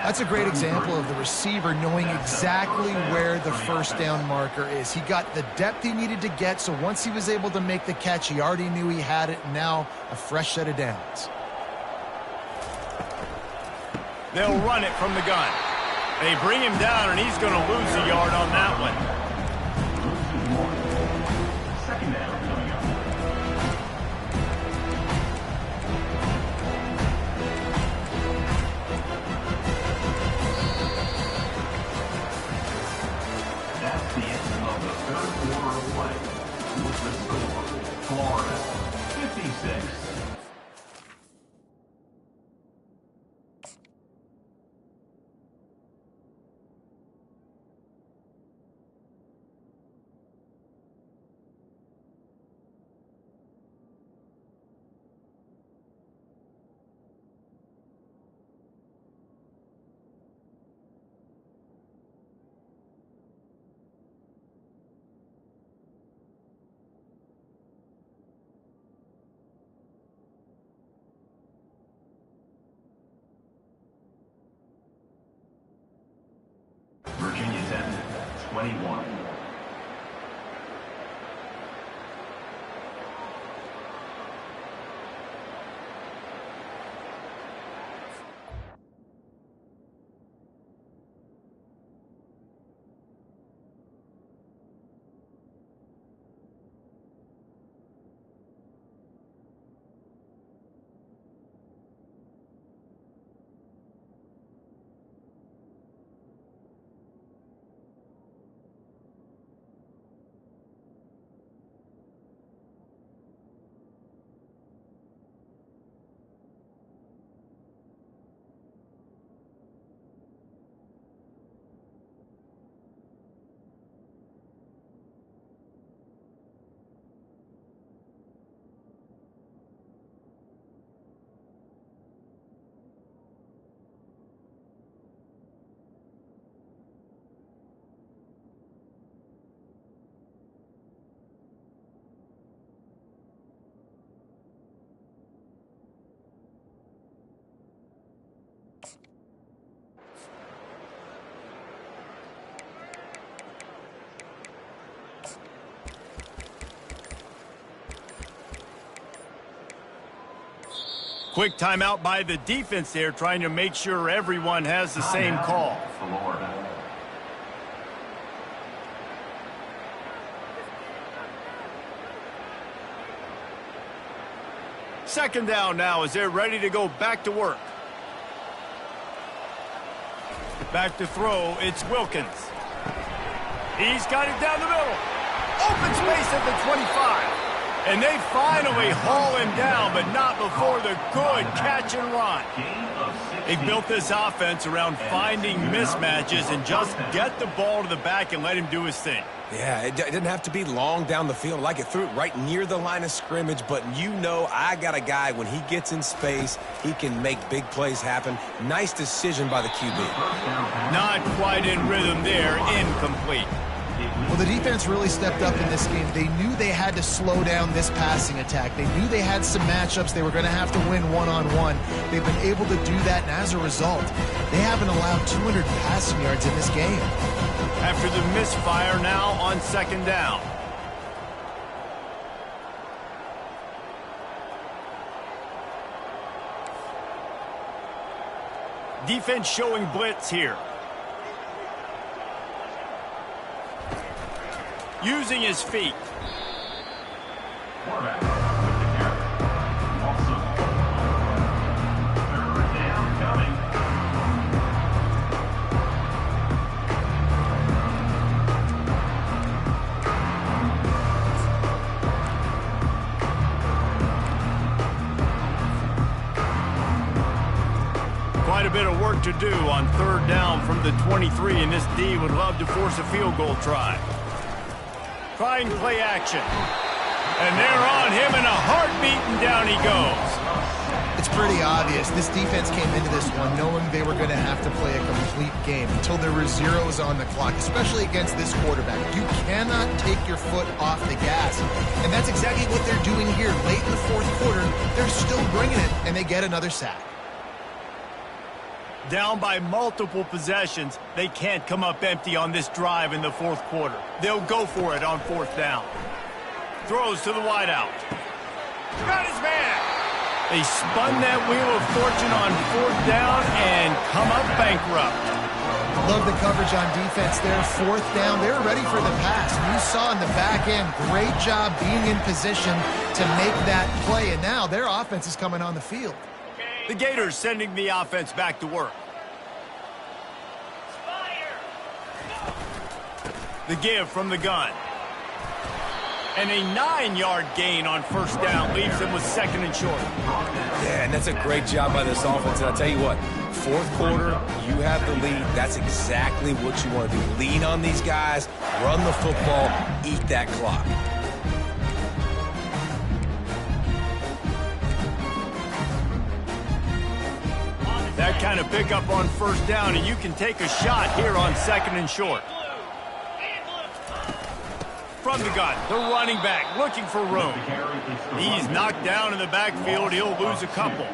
That's a great example of the receiver knowing exactly where the first down marker is. He got the depth he needed to get, so once he was able to make the catch, he already knew he had it, and now a fresh set of downs. They'll run it from the gun. They bring him down, and he's going to lose a yard on that one. Second down coming up. That's the end of the third quarter of play. With the score, Florida 56. Virginia Tech, 21. Quick timeout by the defense there, trying to make sure everyone has the same call. Florida. Second down now as they're ready to go back to work. Back to throw, it's Wilkins. He's got it down the middle. Open space at the 25. And they finally haul him down, but not before the good catch and run. They built this offense around finding mismatches and just get the ball to the back and let him do his thing. Yeah, it didn't have to be long down the field. Like it threw it right near the line of scrimmage, but you know I got a guy, when he gets in space, he can make big plays happen. Nice decision by the QB. Not quite in rhythm there, incomplete. Well, the defense really stepped up in this game. They knew they had to slow down this passing attack. They knew they had some matchups they were going to have to win one-on-one. They've been able to do that, and as a result, they haven't allowed 200 passing yards in this game. After the misfire now on second down. Defense showing blitz here. Using his feet. Quarterback with the carry. Also, third down coming. Quite a bit of work to do on third down from the 23, and this D would love to force a field goal try. Trying play action. And they're on him in a heartbeat, and down he goes. It's pretty obvious. This defense came into this one knowing they were going to have to play a complete game until there were zeros on the clock, especially against this quarterback. You cannot take your foot off the gas. And that's exactly what they're doing here. Late in the fourth quarter, they're still bringing it, and they get another sack. Down by multiple possessions, they can't come up empty on this drive in the fourth quarter. They'll go for it on fourth down. Throws to the wideout. Got his man. They spun that wheel of fortune on fourth down and come up bankrupt. Love the coverage on defense there. Fourth down, they're ready for the pass. You saw in the back end, great job being in position to make that play. And now their offense is coming on the field. The Gators sending the offense back to work. The give from the gun. And a 9-yard gain on first down leaves them with second and short. Yeah, and that's a great job by this offense. And I'll tell you what, fourth quarter, you have the lead. That's exactly what you want to do. Lean on these guys, run the football, eat that clock. That kind of pickup on first down, and you can take a shot here on second and short. From the gun, the running back looking for room. He's knocked down in the backfield. He'll lose a couple.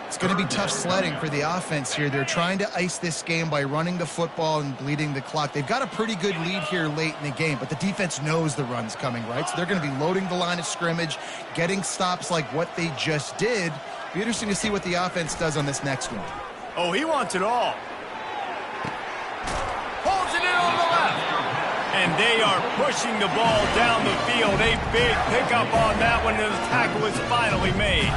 It's going to be tough sledding for the offense here. They're trying to ice this game by running the football and bleeding the clock. They've got a pretty good lead here late in the game, but the defense knows the run's coming, right? So they're going to be loading the line of scrimmage, getting stops like what they just did. Be interesting to see what the offense does on this next one. Oh, he wants it all. Holds it in on the left. And they are pushing the ball down the field. A big pickup on that one, and the tackle is finally made.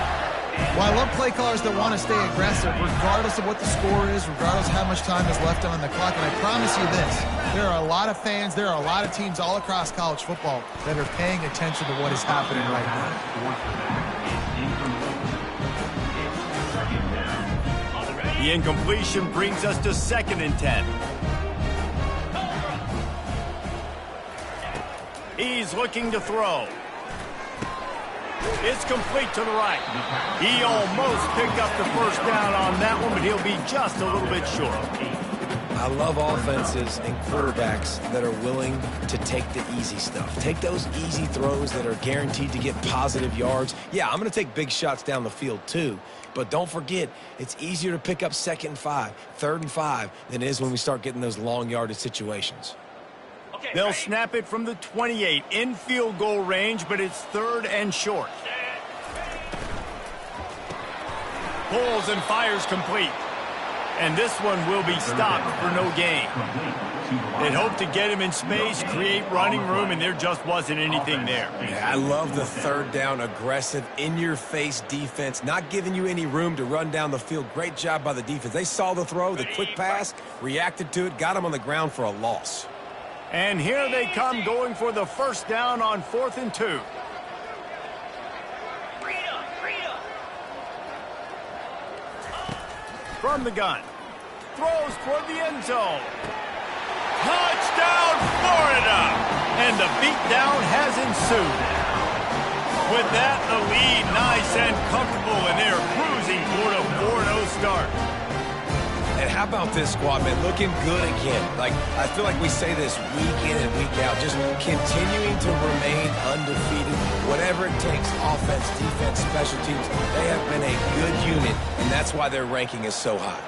Well, I love play callers that want to stay aggressive, regardless of what the score is, regardless of how much time is left on the clock. And I promise you this, there are a lot of fans, there are a lot of teams all across college football that are paying attention to what is happening right now. The incompletion brings us to second and 10. He's looking to throw. It's complete to the right. He almost picked up the first down on that one, but he'll be just a little bit short. I love offenses and quarterbacks that are willing to take the easy stuff. Take those easy throws that are guaranteed to get positive yards. Yeah, I'm going to take big shots down the field too. But don't forget, it's easier to pick up second and 5, third and 5 than it is when we start getting those long yardage situations. They'll snap it from the 28 in field goal range, but it's third and short. pulls and fires complete. And this one will be stopped for no gain. They'd hoped to get him in space, create running room, and there just wasn't anything there. Yeah, I love the third down, aggressive, in-your-face defense, not giving you any room to run down the field. Great job by the defense. They saw the throw, the quick pass, reacted to it, got him on the ground for a loss. And here they come going for the first down on 4th and 2. From the gun. Throws toward the end zone. Touchdown, Florida! And the beatdown has ensued. With that, the lead nice and comfortable, and they're cruising toward a 4-0 start. And how about this squad, man? Looking good again. Like, I feel like we say this week in and week out, just continuing to remain undefeated. Whatever it takes, offense, defense, special teams, they have been a good unit, and that's why their ranking is so high.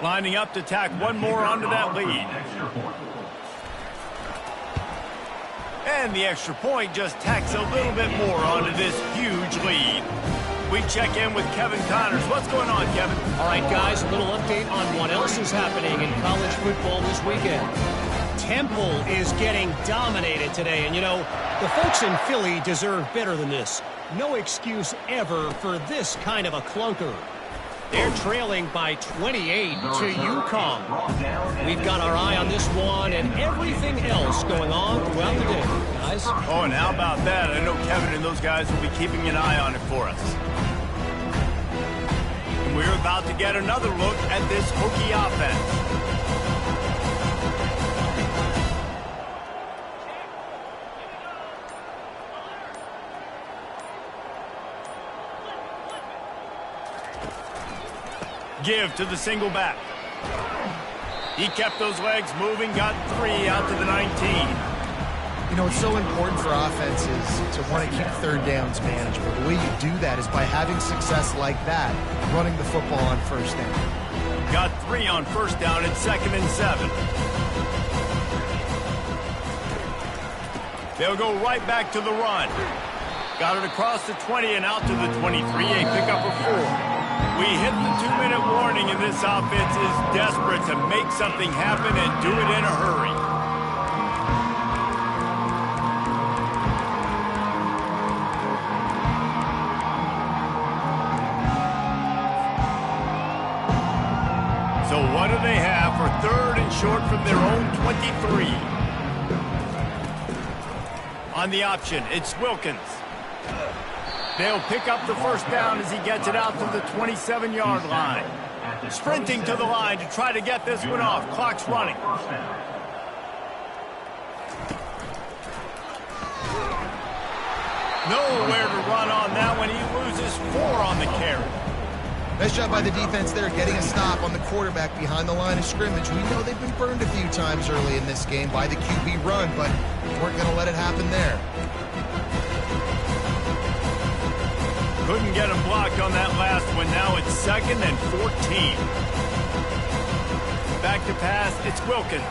Lining up to tack one more onto that lead. And the extra point just tacks a little bit more onto this huge lead. We check in with Kevin Connors. What's going on, Kevin? All right, guys, a little update on what else is happening in college football this weekend. Temple is getting dominated today, and you know, the folks in Philly deserve better than this. No excuse ever for this kind of a clunker. They're trailing by 28 to UConn. We've got our eye on this one and everything else going on throughout the day, guys. Oh, and how about that? I know Kevin and those guys will be keeping an eye on it for us. And we're about to get another look at this Hokie offense. Give to the single back. He kept those legs moving, got 3 out to the 19. You know, it's so important for offenses to want to keep third downs manageable. The way you do that is by having success like that, running the football on first down. Got 3 on first down at 2nd and 7. They'll go right back to the run. Got it across the 20 and out to the 23, a pickup of 4. We hit the 2-minute warning, and this offense is desperate to make something happen and do it in a hurry. So what do they have for 3rd and short from their own 23? On the option, it's Wilkins. They'll pick up the first down as he gets it out to the 27-yard line. Sprinting to the line to try to get this one off. Clock's running. Nowhere to run on that one. He loses 4 on the carry. Nice job by the defense there, getting a stop on the quarterback behind the line of scrimmage. We know they've been burned a few times early in this game by the QB run, but weren't going to let it happen there. Couldn't get him blocked on that last one. Now it's 2nd and 14. Back to pass, it's Wilkins.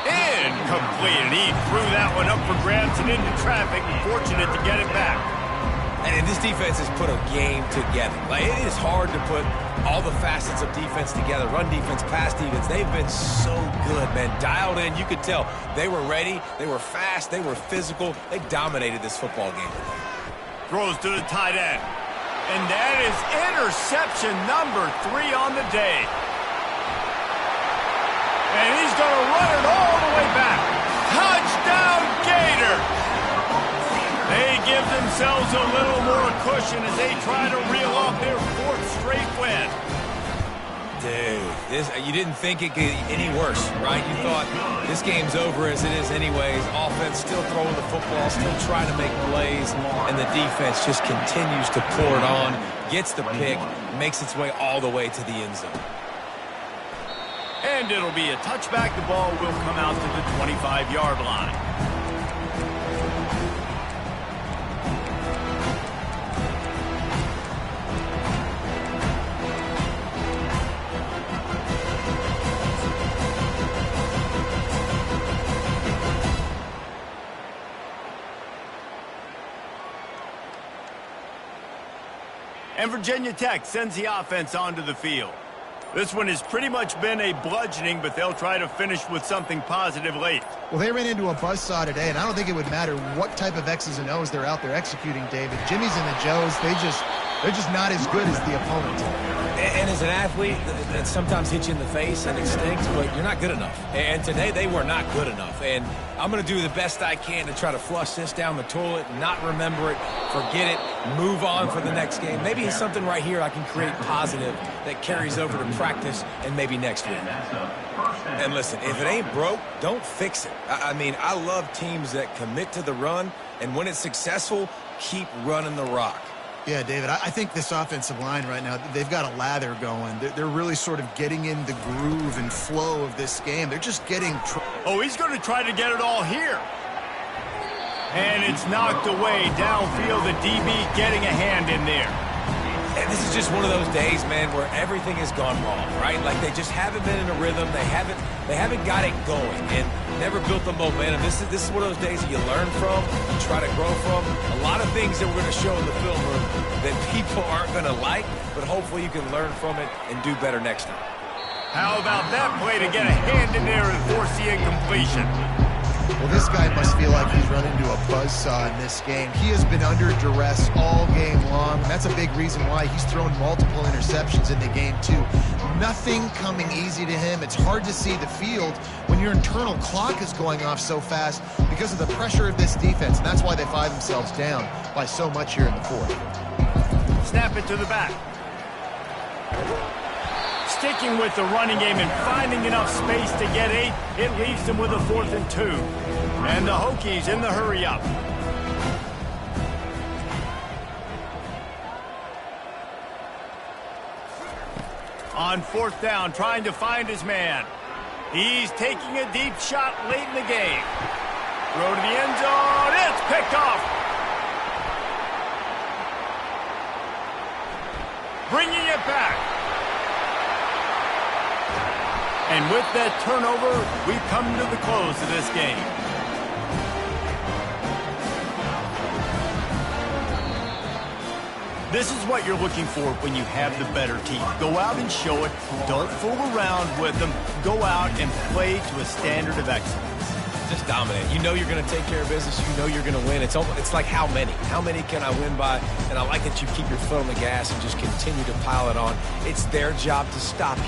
Incomplete, and he threw that one up for grabs and into traffic. Fortunate to get it back. And this defense has put a game together. Like, it is hard to put all the facets of defense together. Run defense, pass defense. They've been so good, man. Dialed in. You could tell they were ready. They were fast. They were physical. They dominated this football game today. Throws to the tight end. And that is interception number 3 on the day. And he's going to run it all the way back. Touchdown, Gators! They give themselves a little more cushion as they try to reel off their 4th straight win. Dude, you didn't think it could get any worse, right? You thought this game's over as it is anyways. Offense still throwing the football, still trying to make plays, and the defense just continues to pour it on, gets the pick, makes its way all the way to the end zone. And it'll be a touchback. The ball will come out to the 25-yard line. And Virginia Tech sends the offense onto the field. This one has pretty much been a bludgeoning, but they'll try to finish with something positive late. Well, they ran into a buzzsaw today, and I don't think it would matter what type of X's and O's they're out there executing, David. Jimmy's and the Joes, they're just not as good as the opponent. And as an athlete, that sometimes hits you in the face and it stinks, but you're not good enough. And today they were not good enough. And I'm going to do the best I can to try to flush this down the toilet, not remember it, forget it, move on for the next game. Maybe it's something right here I can create positive that carries over to practice and maybe next week. And listen, if it ain't broke, don't fix it. I mean, I love teams that commit to the run, and when it's successful, keep running the rock. Yeah, David, I think this offensive line right now, they've got a lather going. They're really sort of getting in the groove and flow of this game. They're just getting... Oh, he's going to try to get it all here. And it's knocked away downfield. The DB getting a hand in there. And this is just one of those days, man, where everything has gone wrong, right? Like they just haven't been in a rhythm. They haven't got it going and never built the momentum. This is one of those days that you learn from, you try to grow from. A lot of things that we're going to show in the film room that people aren't going to like, but hopefully you can learn from it and do better next time. How about that play to get a hand in there and force the incompletion? Well, this guy must feel like he's run into a buzzsaw in this game. He has been under duress all game long. That's a big reason why he's thrown multiple interceptions in the game, too. Nothing coming easy to him. It's hard to see the field when your internal clock is going off so fast because of the pressure of this defense, and that's why they find themselves down by so much here in the fourth. Snap it to the back. Sticking with the running game and finding enough space to get 8, it leaves them with a 4th and 2. And the Hokies in the hurry up. On 4th down, trying to find his man. He's taking a deep shot late in the game. Throw to the end zone. It's picked off. Bringing it back. And with that turnover, we come to the close of this game. This is what you're looking for when you have the better team. Go out and show it. Don't fool around with them. Go out and play to a standard of excellence. Just dominate. You know you're going to take care of business. You know you're going to win. It's like how many? How many can I win by? And I like that you keep your foot on the gas and just continue to pile it on. It's their job to stop you.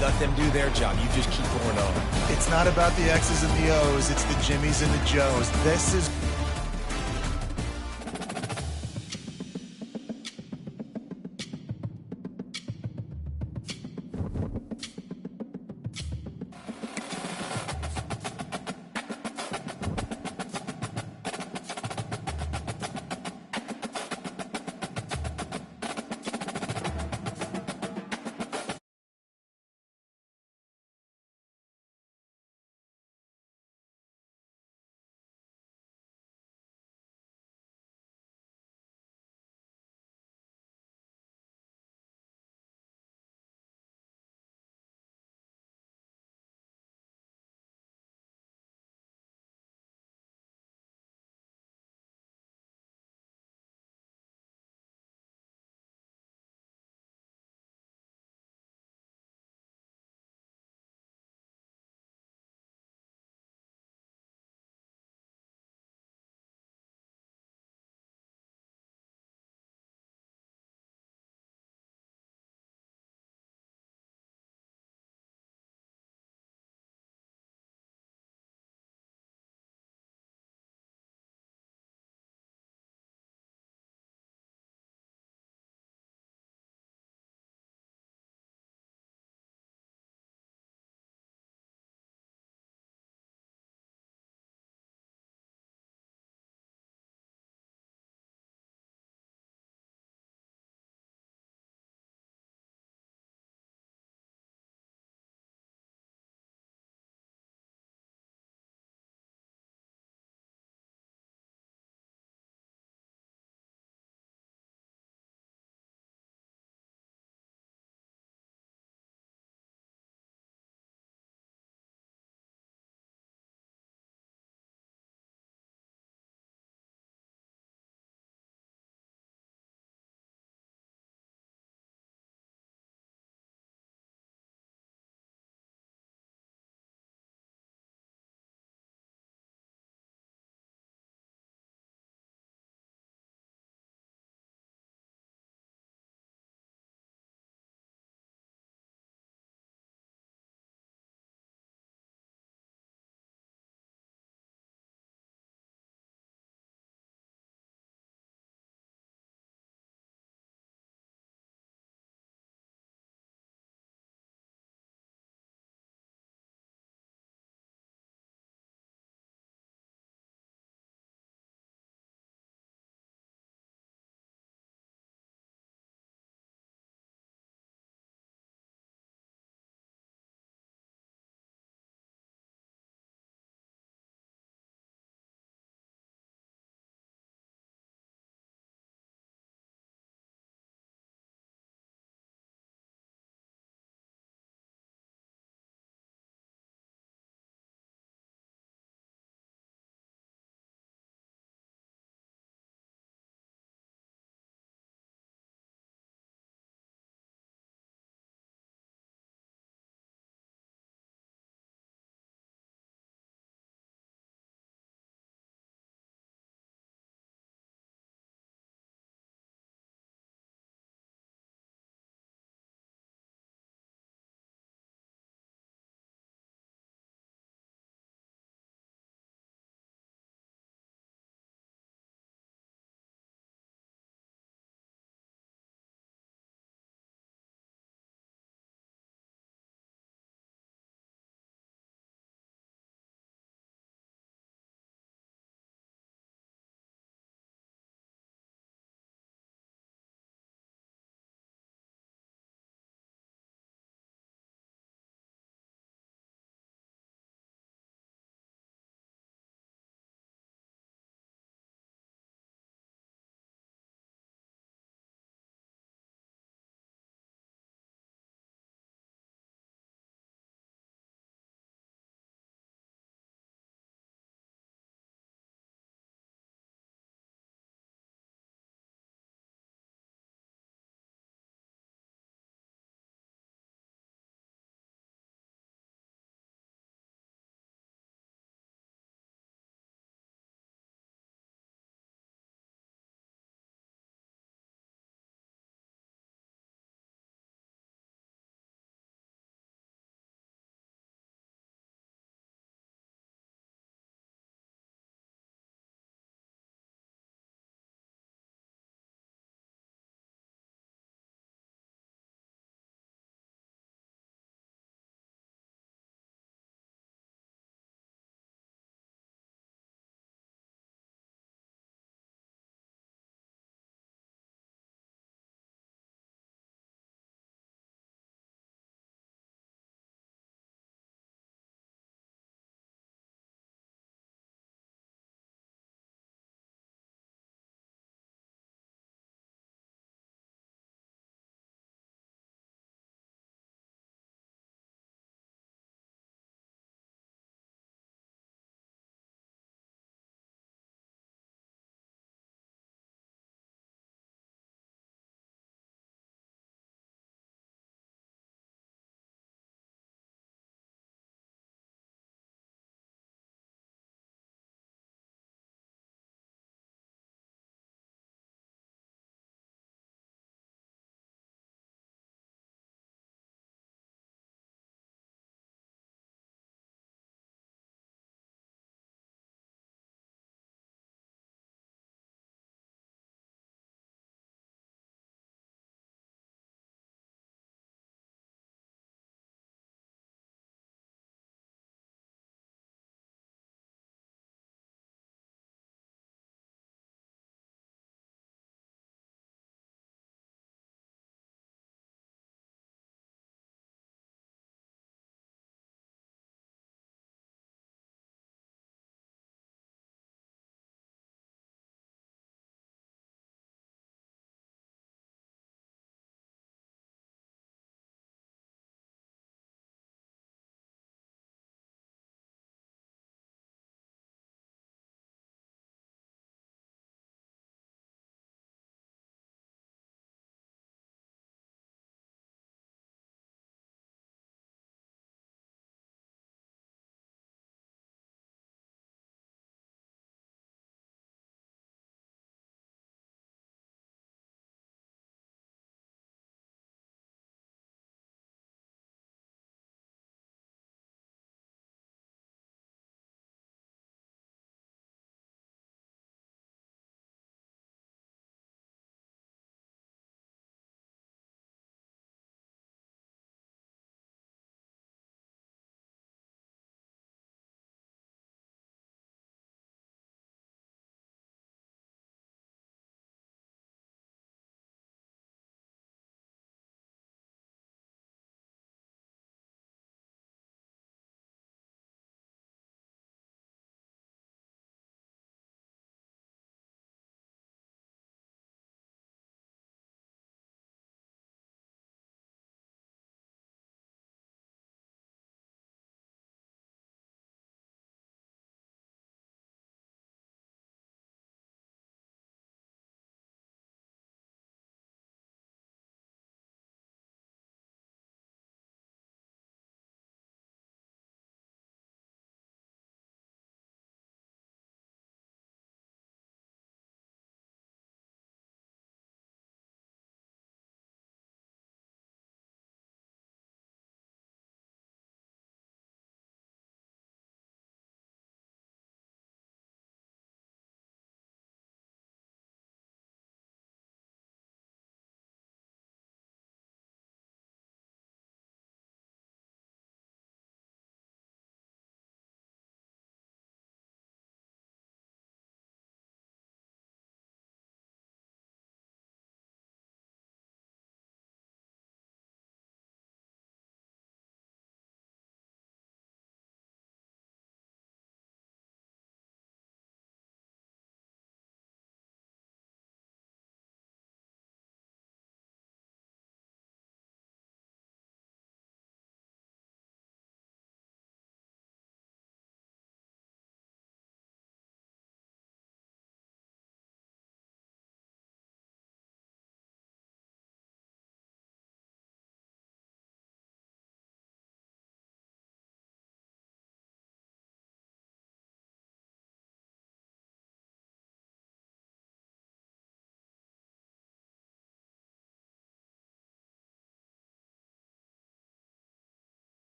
Let them do their job. You just keep going on. It's not about the X's and the O's. It's the Jimmys and the Joes. This is...